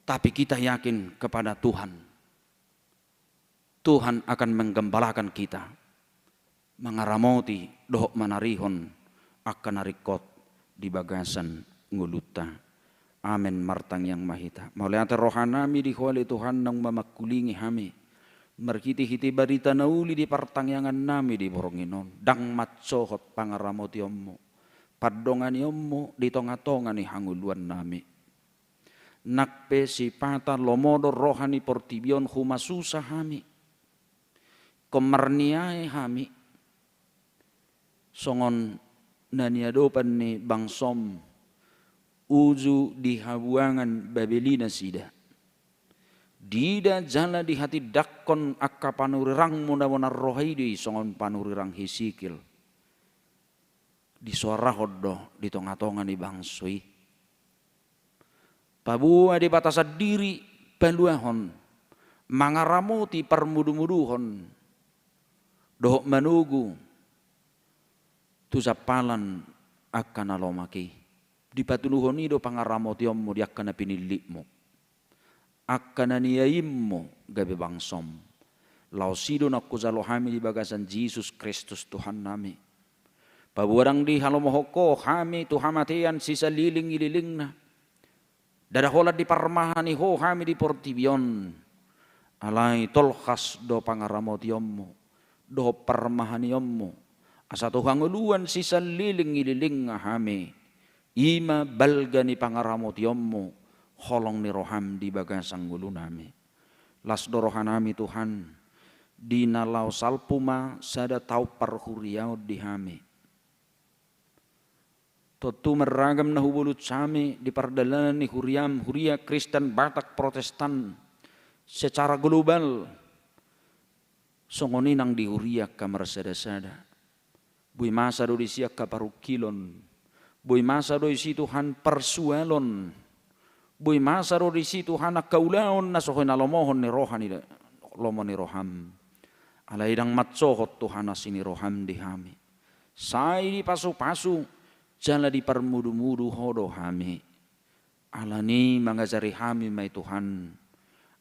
Tapi kita yakin kepada Tuhan. Tuhan akan menggembalakan kita. Mengaramoti dohok manarihon akan narikot di bagasan nguluta. Amin martang yang mahita. Mauliata rohanami di huali Tuhan nang mamakulingi hami. Merkiti-hiti barita nauli di partangyangan nami di boronginon. Dang matsohot pangaramoti ommo. Padongani ommo di tonga-tonga ni hanguluan nami. Nakpe sipata lomodo rohani portibion humasusa hami. Komarniae hami. Songon naniadopan ni bangsom. Uju di habuangan Babelina sida. Dida jala di hati dakon akka panurirang muna-muna rohaidi songon panurirang hisikil. Di suara hodo di tonga-tonga ni bangsoi. Pabua di batasan diri peluahon. Mangaramuti permudu-muduhon. Dohok manugu. Tusapalan akan alomaki. Di patuluhon ido pangaramoti ommo di akan pinilikmo. Akan niyaimmo gabi bangsom. Lausido nakuzalohami di bagasan Yesus Kristus Tuhan nami. Pabuarang di halomohoko hami tuhamatian sisa liling-ililing na. Dadahola di parmahani ho hami di portibion. Alay tolkhas do pangaramoti ommo. Do parmahani ommo. Asa tuhanguluan sisa liling-ililing nga hami. Ima balga ni pangaramoti ommo. Holong ni roham di bagasang gulu nami. Las dorohanami Tuhan. Di nalau salpuma sada tau parhuriau di hami. Totu meragam na hubulut sami di pardalanan ni huriam, huria Kristen, Batak, Protestan. Secara global. Songoninang di huria kamar sada-sada. Bui masa do di siak kaparukilon. Bui masa do isi Tuhan persuelon. Bui masa do di si Tuhan kaulaon na sohoy na lomohon ni rohan ni lomon ni roham. Alaidang matsohot Tuhan asini roham di hami. Sai di pasu-pasu jala di permudu-mudu hodo hami. Alani mangajari hami may Tuhan.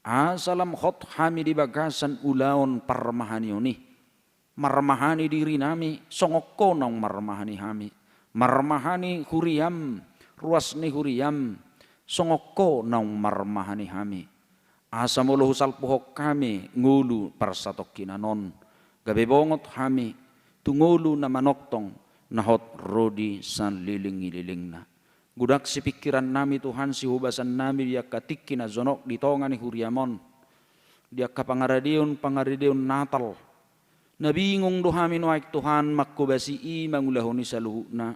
Asalam hot hami di bagasan ulaon parmahani oni. Marmahani diri nami songoko nang marmahani hami. Marmahani huriam ruas ni huriam. Songoko nang marmahani hami. Asa mulu husal puhok kami ngulu parsatok kinanon. Gabebongot hami tungulu na manoktong nahot rodi san liling-ililing na. Gudak si pikiran nami Tuhan si hubasan nami dia katiki na zonok di tonga ni huriamon. Dia kapangaradion Natal. Nabingong dohami noaik Tuhan makubasi i mangulahoni sa luhuk na.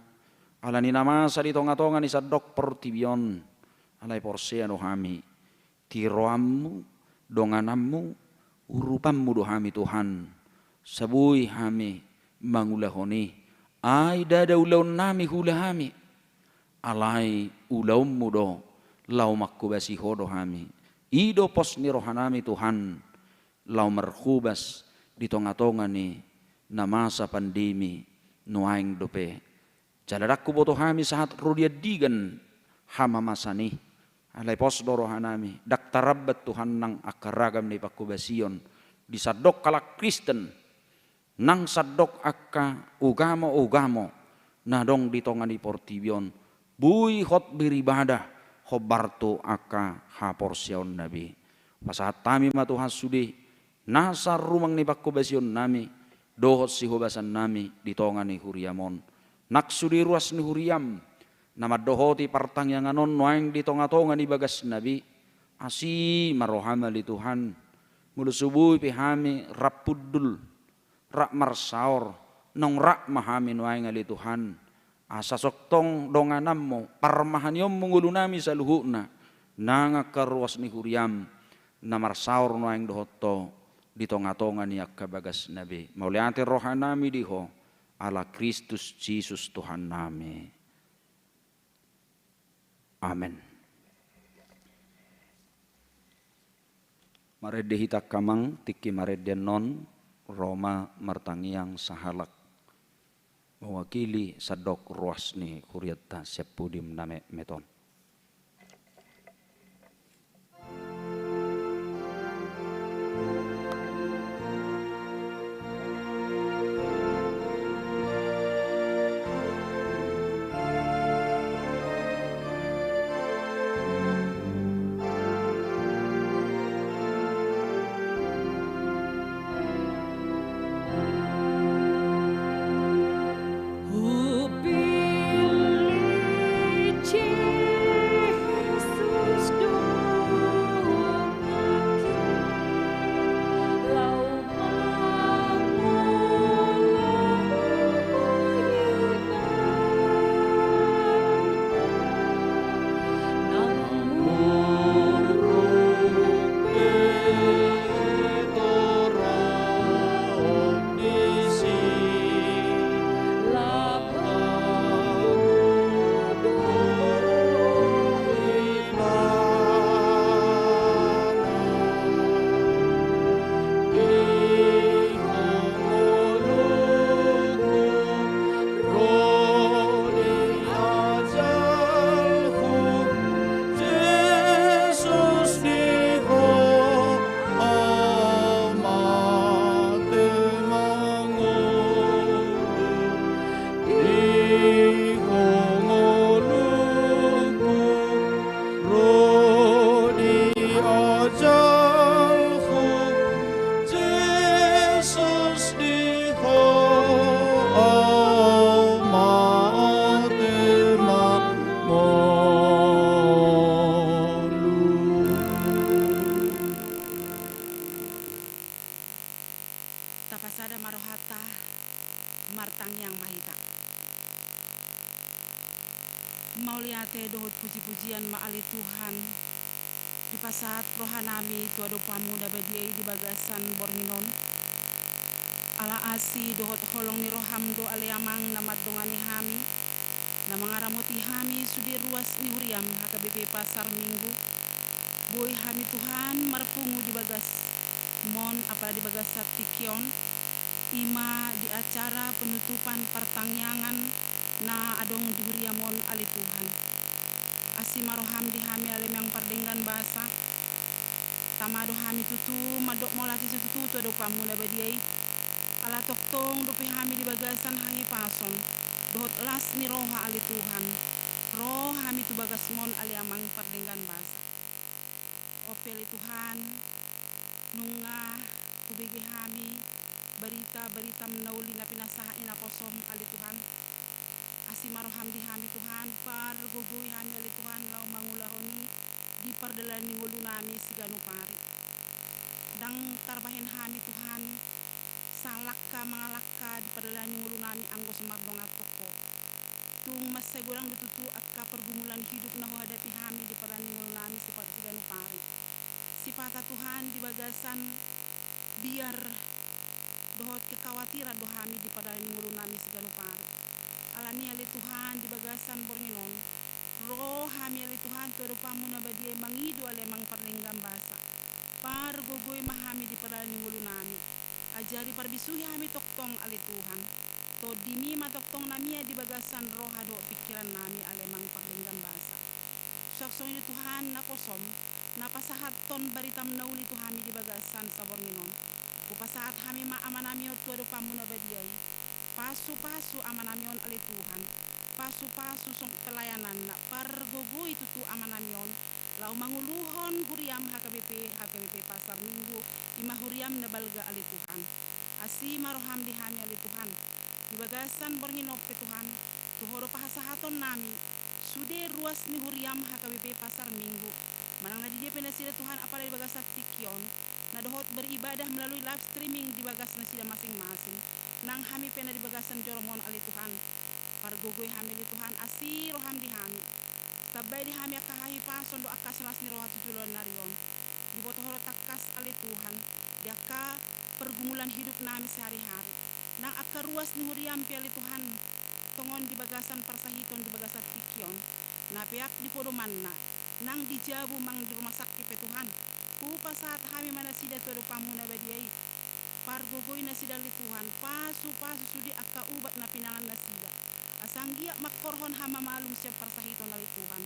Alani namasa di tonga-tonga ni sadok portibion. Alai porseano hami. Tiroammu, donganammu, urupammu dohami Tuhan. Sabui hami mangulahoni. Ai dada ulaun nami hulahami. Alai ulaummu do. Lau makubasi hodo hami. Ido pos ni rohanami Tuhan. Lau merhubas di tonga-tonga ni namasa pandemi nuaing dope. Jadarakku boto hami saat rudia digan hama masani. Alai pos do rohanami. Daktar rabbat Tuhan nang akaragam ni pakubasion. Di sadok kalak Kristen. Nang sadok akka ugamo. Nadong di tonga ni portibion. Bui hot beribadah. Hobarto akka haporsion nabi. Pasahat tami matuhan sudi. Nasar rumang ni pakubasion nami. Dohot si hobasan nami di tonga ni huriamon. Naksudi ruas ni huriam. Nama dohoti partang yang anon noeng di tonga-tonga ni bagas nabi. Asi marohama li Tuhan. Mulu subuh pihami rapudul. Rak marsaor. Nong rak mahami noeng ali Tuhan. Asa soktong donganammo. Parmahanyom mengulunami saluhukna. Nangakar ruas ni huriam. Namarsaor noeng dohoto. Di tonga-tonga ni akka bagas nabi. Mauliante rohanami diho. Ala Kristus Jesus Tuhan nami. Amin. Marede hita kamang tiki marede non Roma martangiang sahalak. Mewakili sadok ruas ni kuriata sepudim name meton. Mauliate dohot puji-pujian maali Tuhan. Di pasat rohanami tuado pamuda badiai di bagasan borminon. Ala asi dohot holong ni roham do aleamang namat dongani hami. Namangaramuti hami sudi ruas ni huriam HKBP Pasar Minggu. Boy hami Tuhan marpungu di bagas mon apa di bagas Tikion. Ima di acara penutupan pertangyangan na adong di huriamon ali Tuhan. Asimaroham di hami alem yang pardenggan bahasa. Tamado hami tutu madok molati tutu tu adok pamula badiai. Ala toktong dopi hami di bagasan hangi pason. Dohot las ni roha ali Tuhan. Roh hami tu bagas mon ali amang pardenggan bahasa. Opeli Tuhan nunga kubegi hami berita-berita menauli na pinasahain aposom ali Tuhan. Asimaroham di hami Tuhan par gugui hami ali Tuhan lau mangulahoni di pardalan ni ngulu nami siganu pari. Dang tarbahin hami Tuhan salakka mangalakka di pardalan ni ngulu nami anggo semardong atoko. tung mas segurang dututu akka pergumulan hidup nahu hadapi kami di paraningul nami sifat siganu pari. Sifata Tuhan di bagasan biar dohot kekhawatiran doh kami di paraningul nami siganu pari. Alani ali Tuhan di bagasan bornginon. Roh kami ali Tuhan turupamu nabadiay mangido ali mang parlinggam basa. Par gogoy mahami di paraningul nami. Ajari parbisuhi kami toktong ali Tuhan. To dimi matoktong nami di bagasan roh hado pikiran nami alemang paglinggam basa. Saksong ini Tuhan na kosom, napasahat ton baritam nauli tu kami di bagasan sa bornginon. Upasahat kami maaman nami o tuwado pamuna badiyay. Pasu-pasu aman nami on ali Tuhan. Pasu-pasu song pelayanan na pargogoy tutu aman nami on. Lau manguluhon huriam HKBP Pasar Minggu, ima huriam na balga ali Tuhan. Asi maroham di kami ali Tuhan. Di bagasan bornginop ke Tuhan, tuhoro pahasahaton nami, sude ruas ni huriam HKBP Pasar Minggu. Manang na dia penasida Tuhan apalagi di bagasan Tikyon, na dohot beribadah melalui live streaming di bagas na sila masing-masing. Nang kami pena di bagasan Joromon ali Tuhan, pargogoy kami ali Tuhan, asi roham di kami. Sabay di kami akahahi pason do akas las ni roha tujulon narion. Di botohoro takas ali Tuhan, di aka pergumulan hidup nami sehari-hari. Nang akaruas ni huriam piali Tuhan tongon di bagasan parsahiton di bagasan Tikyon na piak di podoman na nang dijabu mang di rumah sakit pe Tuhan upa saat kami mana sida todo pamuna badiai pargogoy na sida li Tuhan pasu-pasu sudi akka ubat na pinangan na sida asanggia makkorhon hama malum siya parsahiton na li Tuhan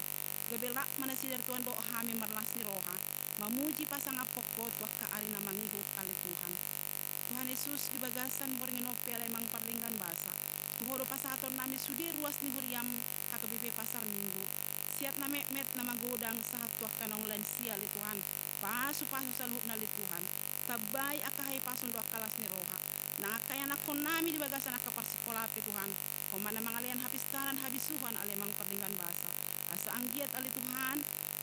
gabelak mana sida Tuhan do kami marlas ni roha mamuji pasang apokot wakka ari na mangihut ali Tuhan. Tuhan Yesus di bagasan bornginope alemang parlinggan basa. Tuhoro pasaton nami sudi ruas ni huriam HKBP Pasar Minggu. Siat na met na magodang sa hatuak kanong lansia li Tuhan. Pasu-pasu sa luhuk na li Tuhan. Tabay akahay pasun do akalas ni roha. Nakakayanak kon nami di bagasan akaparsikola pe Tuhan. Kumana mangalian hapistanan habisuhan alemang parlinggan basa. Asa anggiat ali Tuhan.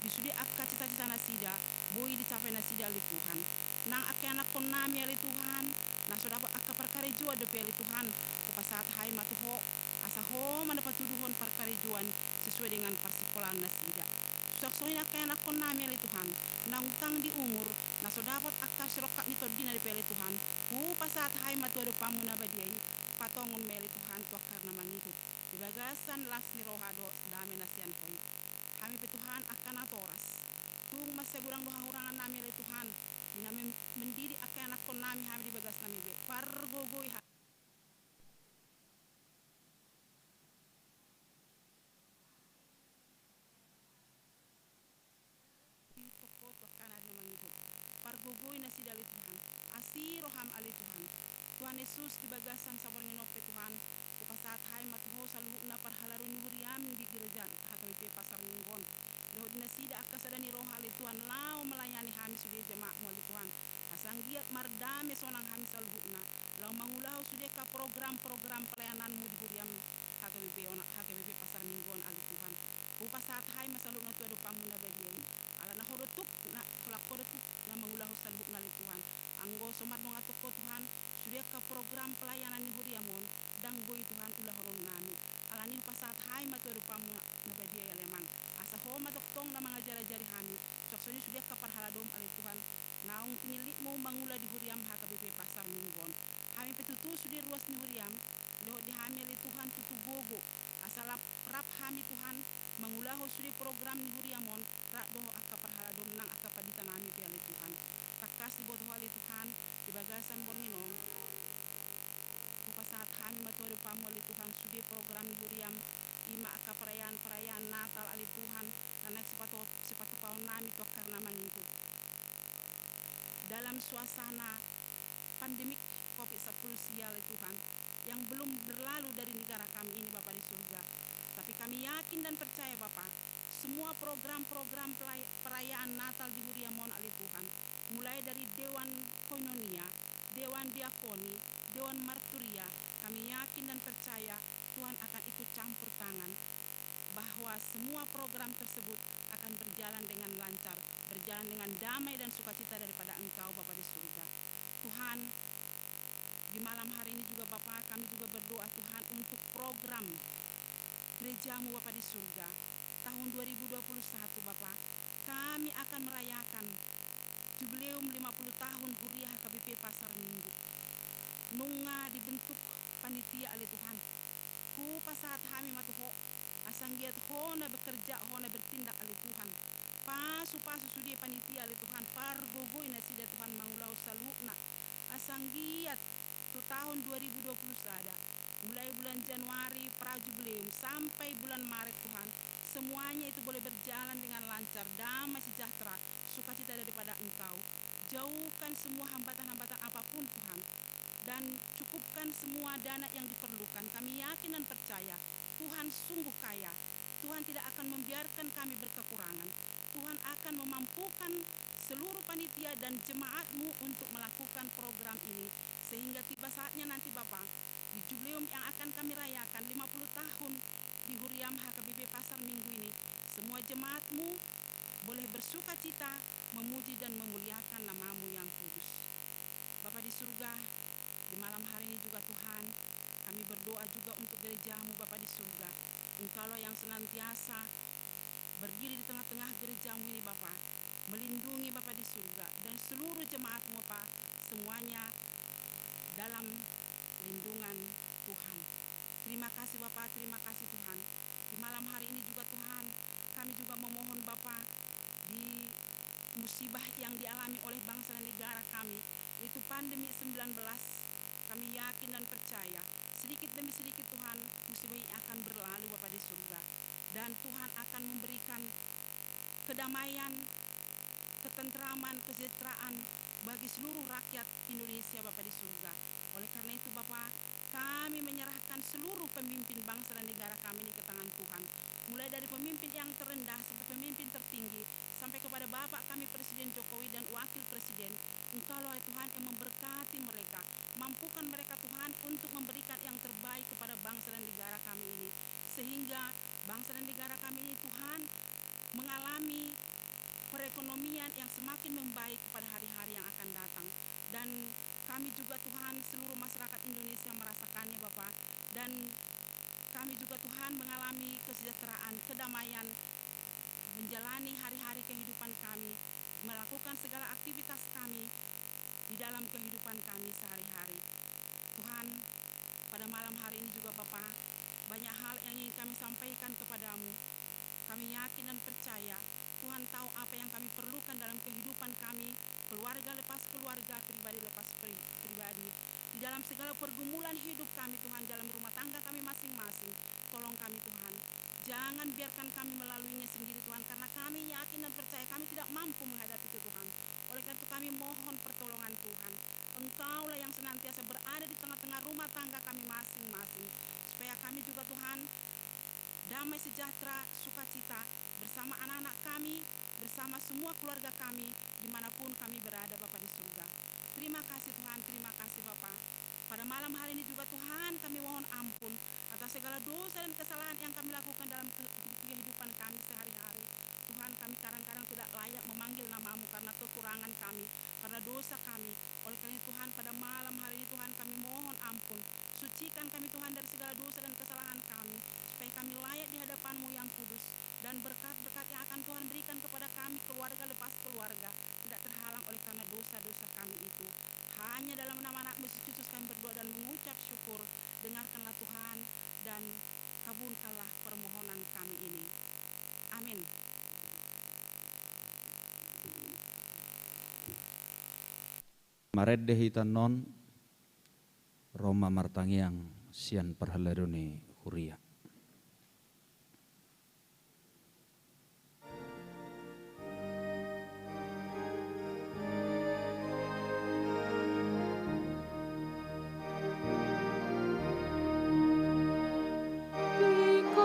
Disudi akka cita-cita na sida. Boy dicapai na sida ali Tuhan. Nang anak kon nami ali Tuhan na so dapat akka parkarejuan do ali Tuhan kepasaat hai matuho asa ho mana patuduhon parkarejuan sesuai dengan persikolan na sida saksoin anak kon nami ali Tuhan nang utang di umur na so dapat akka sirokak mitod dina di ali Tuhan hu pasaat hai matuho do pamuna badiai patongon meli Tuhan tuak karena mangihut di bagasan las ni rohado dami nasian koy kami pe Tuhan akan atoras tung masagurang doha hurangan nami ali Tuhan dina mendiri akan anak kon nami kami di bagas nami be pargogoy tokot wakana na mangihut pargogoy na si dali Tuhan asi roham ali Tuhan Tuhan Yesus di bagasan sa bornginop pe Tuhan upasaat hai matuho sa luhuk na parhalaro ni huriam di gereja HKBP Pasar Minggon dohod na sida akasada ni roha ali Tuhan lao melayani kami sudah jemaah mo ali Tuhan asang giat mardame sonang kami sa luhuk na lao mangulaw sudah ka program-program pelayanan mo di huriam HKBP Pasar Minggon ali Tuhan upasaat hai masaluk na tuado pamuna badiay ala na horotuk na kulak horotuk na mangulaw sa luhuk na ali Tuhan anggo sumarno nga tuko Tuhan sudah ka program pelayanan ni huriamon dang boy Tuhan ulah horon nami alani upasaat hai matuado pamuna badiay alemang asa ho matoktong na mga jari-jari kami saksoni sudah ka parhaladom ali Tuhan naong pinilik mo mangula di huriam HKBP Pasar Minggon kami petutu sudah ruas ni huriam dohod di kami ali Tuhan tutugogo asal rap kami Tuhan mangulaho sudah program ni huriamon rak doho akka parhaladom nang akka padita nami pe ali Tuhan takas di bodoh ali Tuhan di bagasan bornginon upasaat kami matuado pamu ali Tuhan sudah program ni huriam ima akka perayaan Natal ali Tuhan nanak sepatu paon nami to karena mangikut dalam suasana pandemik COVID-19 sial Tuhan yang belum berlalu dari negara kami ini Bapak di surga tapi kami yakin dan percaya Bapak semua program-program perayaan Natal di Huriamon ali Tuhan mulai dari Dewan Koinonia, Dewan Diakoni, Dewan Marturia kami yakin dan percaya Tuhan akan ikut campur tangan bahwa semua program tersebut akan berjalan dengan lancar, berjalan dengan damai dan sukacita daripada Engkau Bapa di surga. Tuhan, di malam hari ini juga Bapa kami juga berdoa Tuhan untuk program gerejamu Bapa di surga. Tahun 2021 Bapa, kami akan merayakan jubileum 50 tahun Huriah HKBP Pasar Minggu. Nunga dibentuk panitia oleh Tuhan. Ku pasahat kami matuho, asanggiat hona bekerja, hona bertindak oleh Tuhan. Pasu sudi panitia oleh Tuhan, pargogoy na sida Tuhan mangulau salukna. Asanggiat tu tahun 2020 ada. Mulai bulan Januari prajubileum sampai bulan Maret Tuhan, semuanya itu boleh berjalan dengan lancar, damai sejahtera, sukacita daripada Engkau. Jauhkan semua hambatan-hambatan apapun Tuhan, dan cukupkan semua dana yang diperlukan. Kami yakin dan percaya Tuhan sungguh kaya. Tuhan tidak akan membiarkan kami berkekurangan. Tuhan akan memampukan seluruh panitia dan jemaat-Mu untuk melakukan program ini, sehingga tiba saatnya nanti Bapak, di jubileum yang akan kami rayakan 50 tahun di Huriam HKBP Pasar Minggu ini, semua jemaat-Mu boleh bersuka cita, memuji dan memuliakan nama-Mu yang kudus. Bapa di surga, di malam hari ini juga Tuhan, kami berdoa juga untuk gereja-Mu Bapa di surga. Engkaulah yang senantiasa berdiri di tengah-tengah gereja-Mu ini Bapa, melindungi Bapa di surga dan seluruh jemaat-Mu Bapa, semuanya dalam lindungan Tuhan. Terima kasih Bapa, terima kasih Tuhan. Di malam hari ini juga Tuhan, kami juga memohon Bapa, di musibah yang dialami oleh bangsa dan negara kami, itu pandemi 19, kami yakin dan percaya sedikit demi sedikit Tuhan, musibah ini akan berlalu Bapa di surga, dan Tuhan akan memberikan kedamaian, ketentraman, kesejahteraan bagi seluruh rakyat Indonesia Bapa di surga. Oleh karena itu Bapa, kami menyerahkan seluruh pemimpin bangsa dan negara kami ini ke tangan Tuhan, mulai dari pemimpin yang terendah sampai pemimpin tertinggi, sampai kepada Bapak kami Presiden Jokowi dan Wakil Presiden. Engkaulah Tuhan yang memberkati mereka, mampukan mereka Tuhan untuk memberikan yang terbaik kepada bangsa dan negara kami ini, sehingga bangsa dan negara kami ini Tuhan mengalami perekonomian yang semakin membaik pada hari-hari yang akan datang. Dan kami juga Tuhan, seluruh masyarakat Indonesia merasakannya Bapak, dan kami juga Tuhan mengalami kesejahteraan, kedamaian, menjalani hari-hari kehidupan kami, melakukan segala aktivitas kami di dalam kehidupan kami sehari-hari. Tuhan, pada malam hari ini juga Bapak, banyak hal yang ingin kami sampaikan kepadamu. Kami yakin dan percaya Tuhan tahu apa yang kami perlukan dalam kehidupan kami, keluarga lepas keluarga, pribadi lepas pribadi. Di dalam segala pergumulan hidup kami Tuhan, dalam rumah tangga kami masing-masing, tolong kami Tuhan. Jangan biarkan kami melaluinya sendiri Tuhan, karena kami yakin dan percaya kami tidak mampu menghadapi itu Tuhan. Oleh karena itu kami mohon pertolongan Tuhan. Engkaulah yang senantiasa berada di tengah-tengah rumah tangga kami masing-masing, supaya kami juga Tuhan damai sejahtera, sukacita bersama anak-anak kami, bersama semua keluarga kami, dimanapun kami berada Bapa di surga. Terima kasih Tuhan, terima kasih Bapa. Pada malam hari ini juga Tuhan, kami mohon ampun atas segala dosa dan kesalahan yang kami lakukan dalam kehidupan kami sehari-hari. Tuhan, kami kadang-kadang tidak layak memanggil nama-Mu karena kekurangan kami, karena dosa kami. Oleh karena itu Tuhan, pada malam hari ini Tuhan, kami mohon ampun. Sucikan kami Tuhan dari segala dosa dan kesalahan kami, supaya kami layak di hadapan-Mu yang kudus. Dan berkat-berkat yang akan Tuhan berikan kepada kami, keluarga lepas keluarga, tidak terhalang oleh karena dosa-dosa kami itu. Hanya dalam nama anak Yesus Kristus kami berdoa dan mengucap syukur. Dengarkanlah Tuhan dan kabulkanlah permohonan kami ini. Amin. Maredde hitanon Roma martangiang sian perhaleruni huria.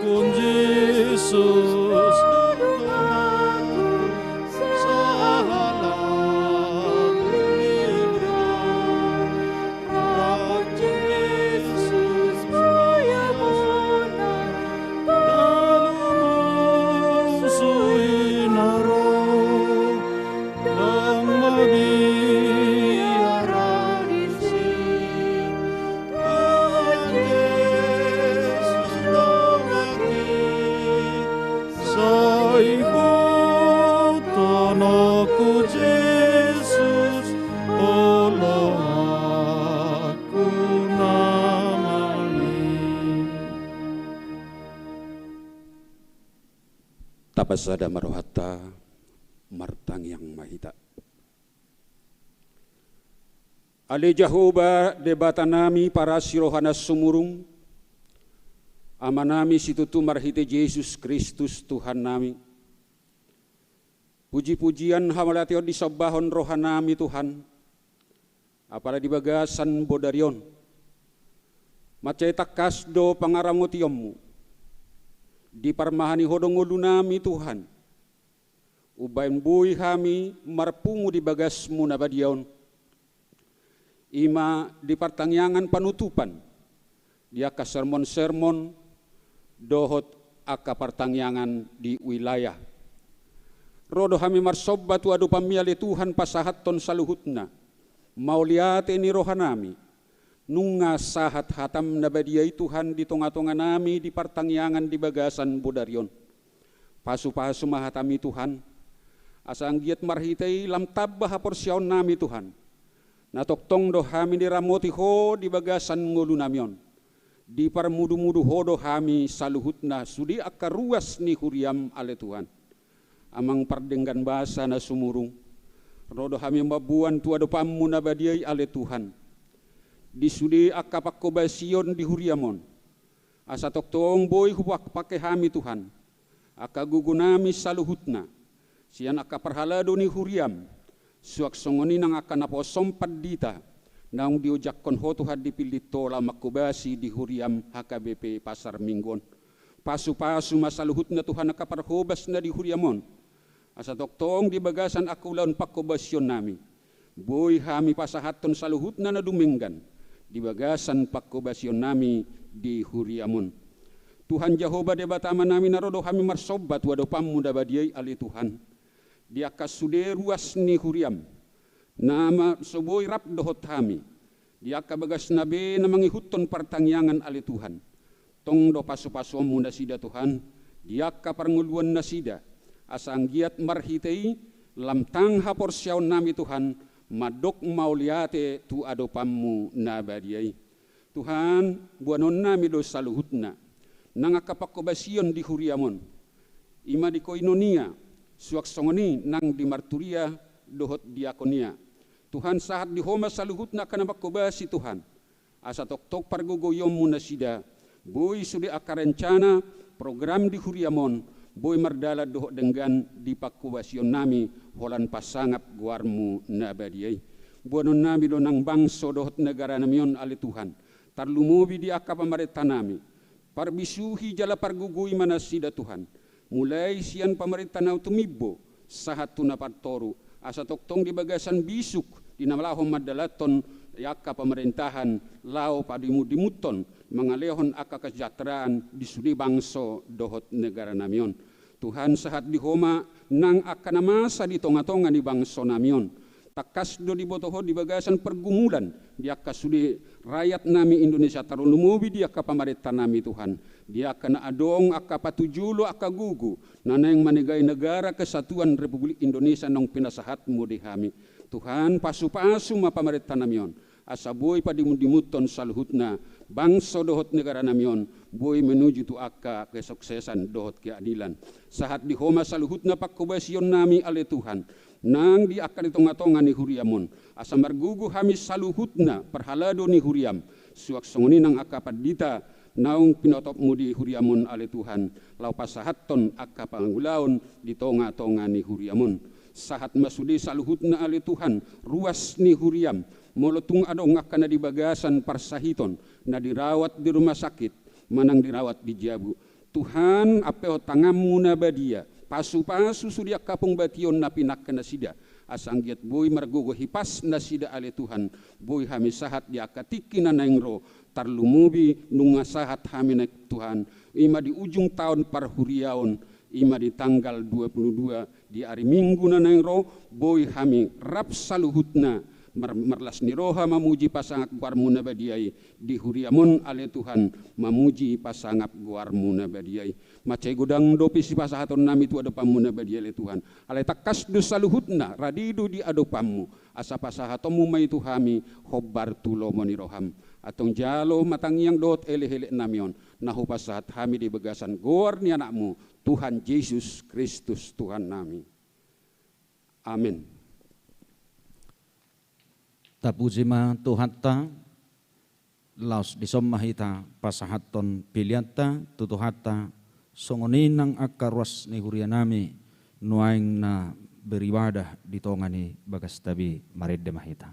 Con Jesus aku salah liburan, Rawat Jesus supaya benar dalam suinaro dan mabiara di sini. Tuhan Yesus dong pasada marohata martang yang mahita. Ale Jehovah debata nami para sirohanas sumurung, amanami situtu marhite Yesus Kristus Tuhan nami. Puji-pujian hamalatio disabahon rohanami Tuhan, apala di bagasan bodarion, macai takas do pangaramutiommu, di parmahani hodong nami Tuhan, ubain bui kami marpungu di bagasmu nabadion, ima di pertangyangan panutupan, di aka sermon-sermon, dohot aka pertangyangan di wilayah. Rodo kami marsobat wadu pamiali Tuhan pasahaton saluhutna, mauliate ni rohanami, nunga sahat hatam nabadiai Tuhan di tonga-tonga nami di pertangyangan di bagasan bodarion. Pasu-pasu mahatami Tuhan, asang giat marhitai lam tabah porsiaon nami Tuhan. Natoktong do kami diramoti ho di bagasan ngulu namion. Di parmudu-mudu ho do kami saluhutna sudi akaruas ni huriam ale Tuhan. Amang pardenggan bahasa na sumurung. Rodo kami mabuan tua do pammu na badiai ale Tuhan. Di sudi akapakobasion di huriamon. Asa toktong boy huwak pake kami Tuhan. Aka gugunami saluhutna. Sian akaparhalado ni huriam. Suak songoni nang akan apo sompat dita nang diujak kon ho Tuhan dipilih tola makubasi di huriam HKBP Pasar Minggon. Pasu-pasu masaluhut na Tuhan nakaparhobas na di huriamon. Asa toktong di bagasan aku laun pakubasyon nami. Boy kami pasahaton saluhut na nadumenggan di bagasan pakubasyon nami di huriamon. Tuhan Jehovah debatama nami narodo kami marsobat wado pamuda badiai ali Tuhan. Dia kasude ruas ni huriam nama soboy rap dohot kami dia kabagas nabe na mangihuton pertangyangan ali Tuhan tong do pasu-pasu munda sida Tuhan dia kaparnguluan na sida asang giat marhitei lam tangha porsyaon nami Tuhan madok mauliate tu adopammu na badiai Tuhan buanon nami do saluhutna nangakapakobasion di huriamon ima di koinonia suak songoni nang di marturia dohot diakonia. Tuhan saat di homa saluhutna kana bakobasi Tuhan. Asa tok-tok pargogoyom munasida. Boy sudi akarencana program di huriamon. Boy mardala dohot denggan di pakobasyon nami holan pasangap guarmu nabadiai. Buanon nami do nang bangso dohot negara namion ali Tuhan. Tarlumubi di akapamarita nami. Parbisuhi jala pargugui manasida Tuhan. Mulai sian pemerintah nau tumibo sahat tuna partoru asa toktong di bagasan bisuk di namalaho madalaton yaka pemerintahan lao padimu dimuton mangalehon aka kesejahteraan di sudi bangso dohot negara namion Tuhan sahat di homa nang akan masa di tonga-tonga di bangso namion takas do di botoho di bagasan pergumulan di aka sudi rakyat nami Indonesia tarun lumubi di aka pemerintah nami Tuhan dia kena adong aka patujulo aka gugu nana yang manigai negara kesatuan Republik Indonesia nong pinasahatmu di kami Tuhan pasu-pasu ma pemerintah namion asa boy padimudimuton saluhutna bangsa dohot negara namion boy menuju tu aka kesuksesan dohot keadilan sahat di homa saluhutna pakkobasion nami ale Tuhan nang di akan tonga-tonga ni huriamon asa margugu kami saluhutna perhalado ni huriam suak songoni nang aka padita naung pinotopmu di huriamon ale Tuhan lau pasahaton aka pangulaon di tonga-tonga ni huriamon sahat masudi saluhutna ale Tuhan ruas ni huriam molotung adong akan na di bagasan parsahiton na dirawat di rumah sakit manang dirawat di jabu Tuhan apeo tangamu na badia pasu-pasu sudia kapung bation na pinak na sida asang giat boy margogo hipas na sida ale Tuhan boy hami sahat di akatiki na naingro tarlumubi nunga sahat hami na Tuhan ima di ujung tahun parhuriaon ima di tanggal 22 di hari Minggu na naingro boy hami rap saluhutna marlas ni roha mamuji pasangap guarmu na badiai di huriamon ale Tuhan mamuji pasangap guarmu na badiai macai godang dopi si pasahaton nami tu adopamu na badiai ale Tuhan ale takas du saluhutna radidu di adopamu asa pasahatonmu mai tu hami hobbar tulo moni roham atong jalo matangyang dohot ele-ele namion, nahupasahat kami di bagasan goar ni anakmu, Tuhan Yesus Kristus Tuhan nami. Amin. Tapujima Tuhatta, laos disommahita pasahaton piliata tutuhatta songoninang akarwas ni hurianami nuaing na beribadah di tongani bagas tabi maridde mahita.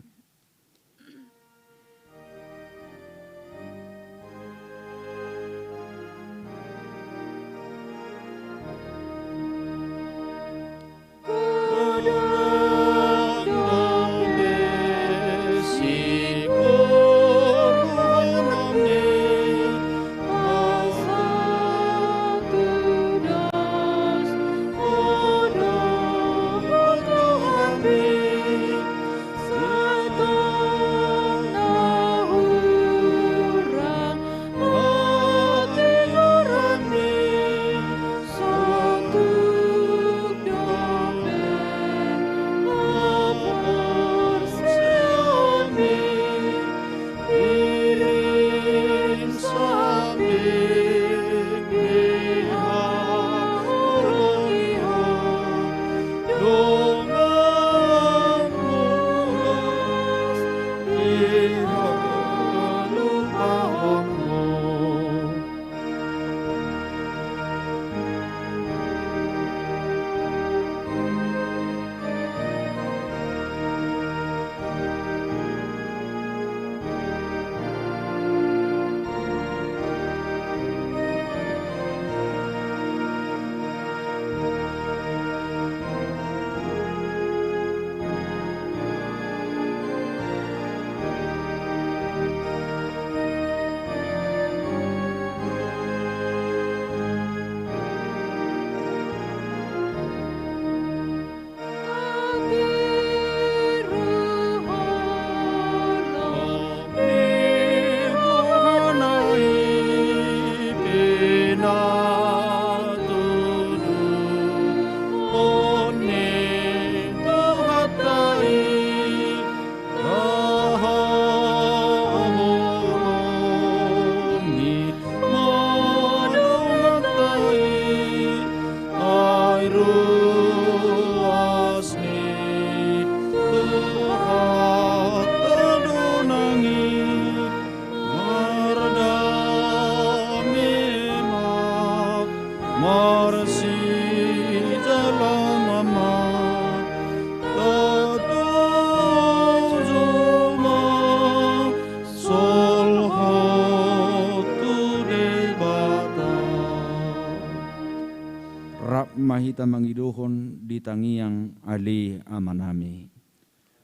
Mahita mangidohon di tangiang ali amanami.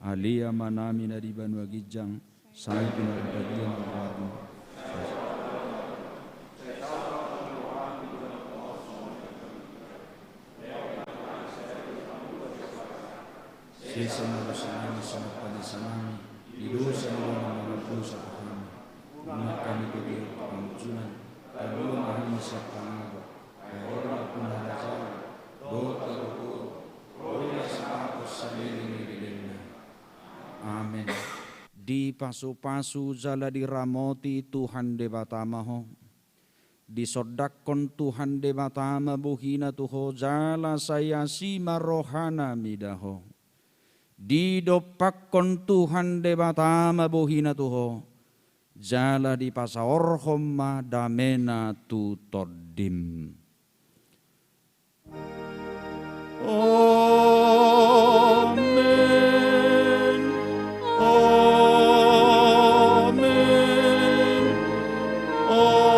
Ali amanami na di banwa gijang sanay pinagbagian ng bago. Sisa mo sa amin sa magpalisanami, ilusa mo ng mga pusa ko kami. Mga kami bigay ang tunan, kalulong kami sa pangako, kaya oras ko na nasal. Amen. Di pasu-pasu jala diramoti Tuhan debatamaho. Di sodakon Tuhan debatama buhina tuho jala saya sima rohana midaho. Di dopakon Tuhan debatama buhina tuho jala di pasaorhom damena tu todim. Amen. Amen. Amen.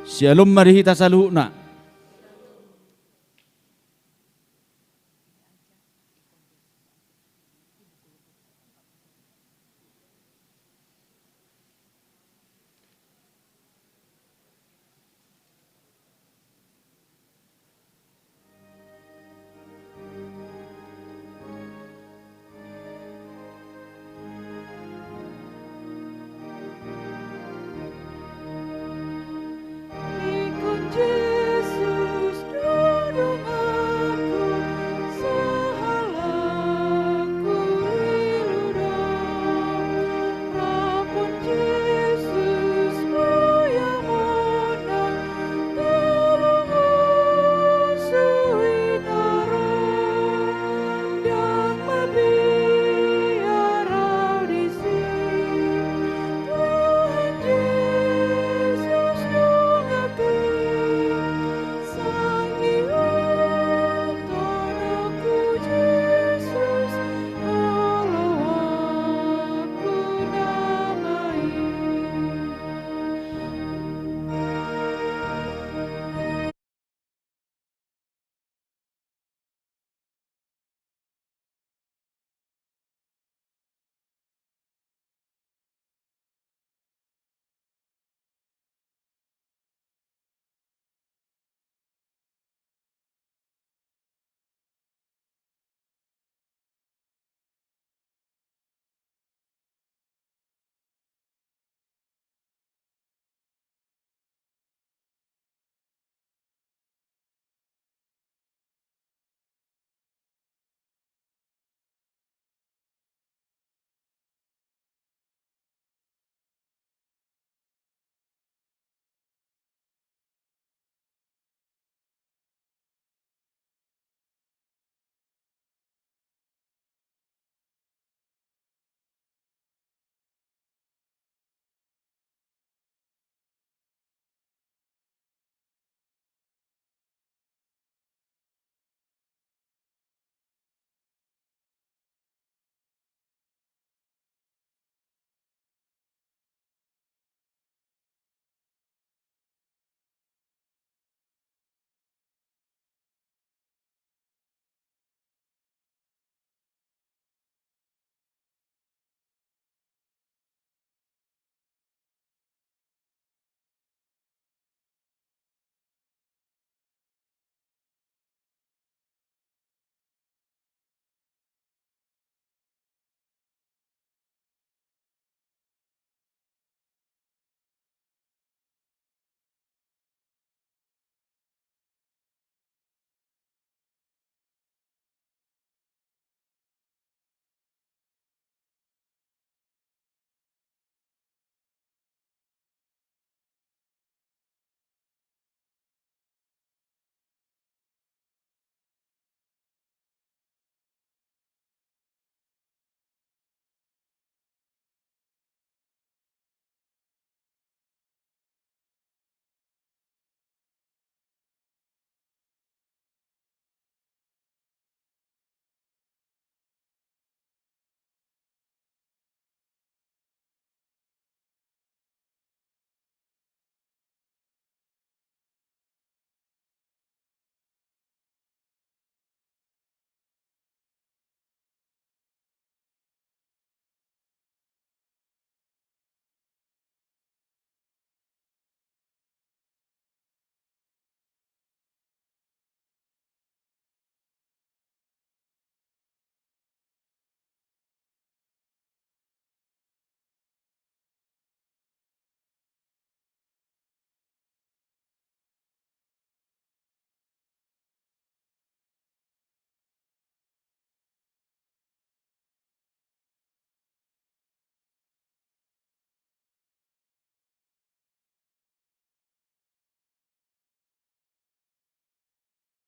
Shalom marihita saluna.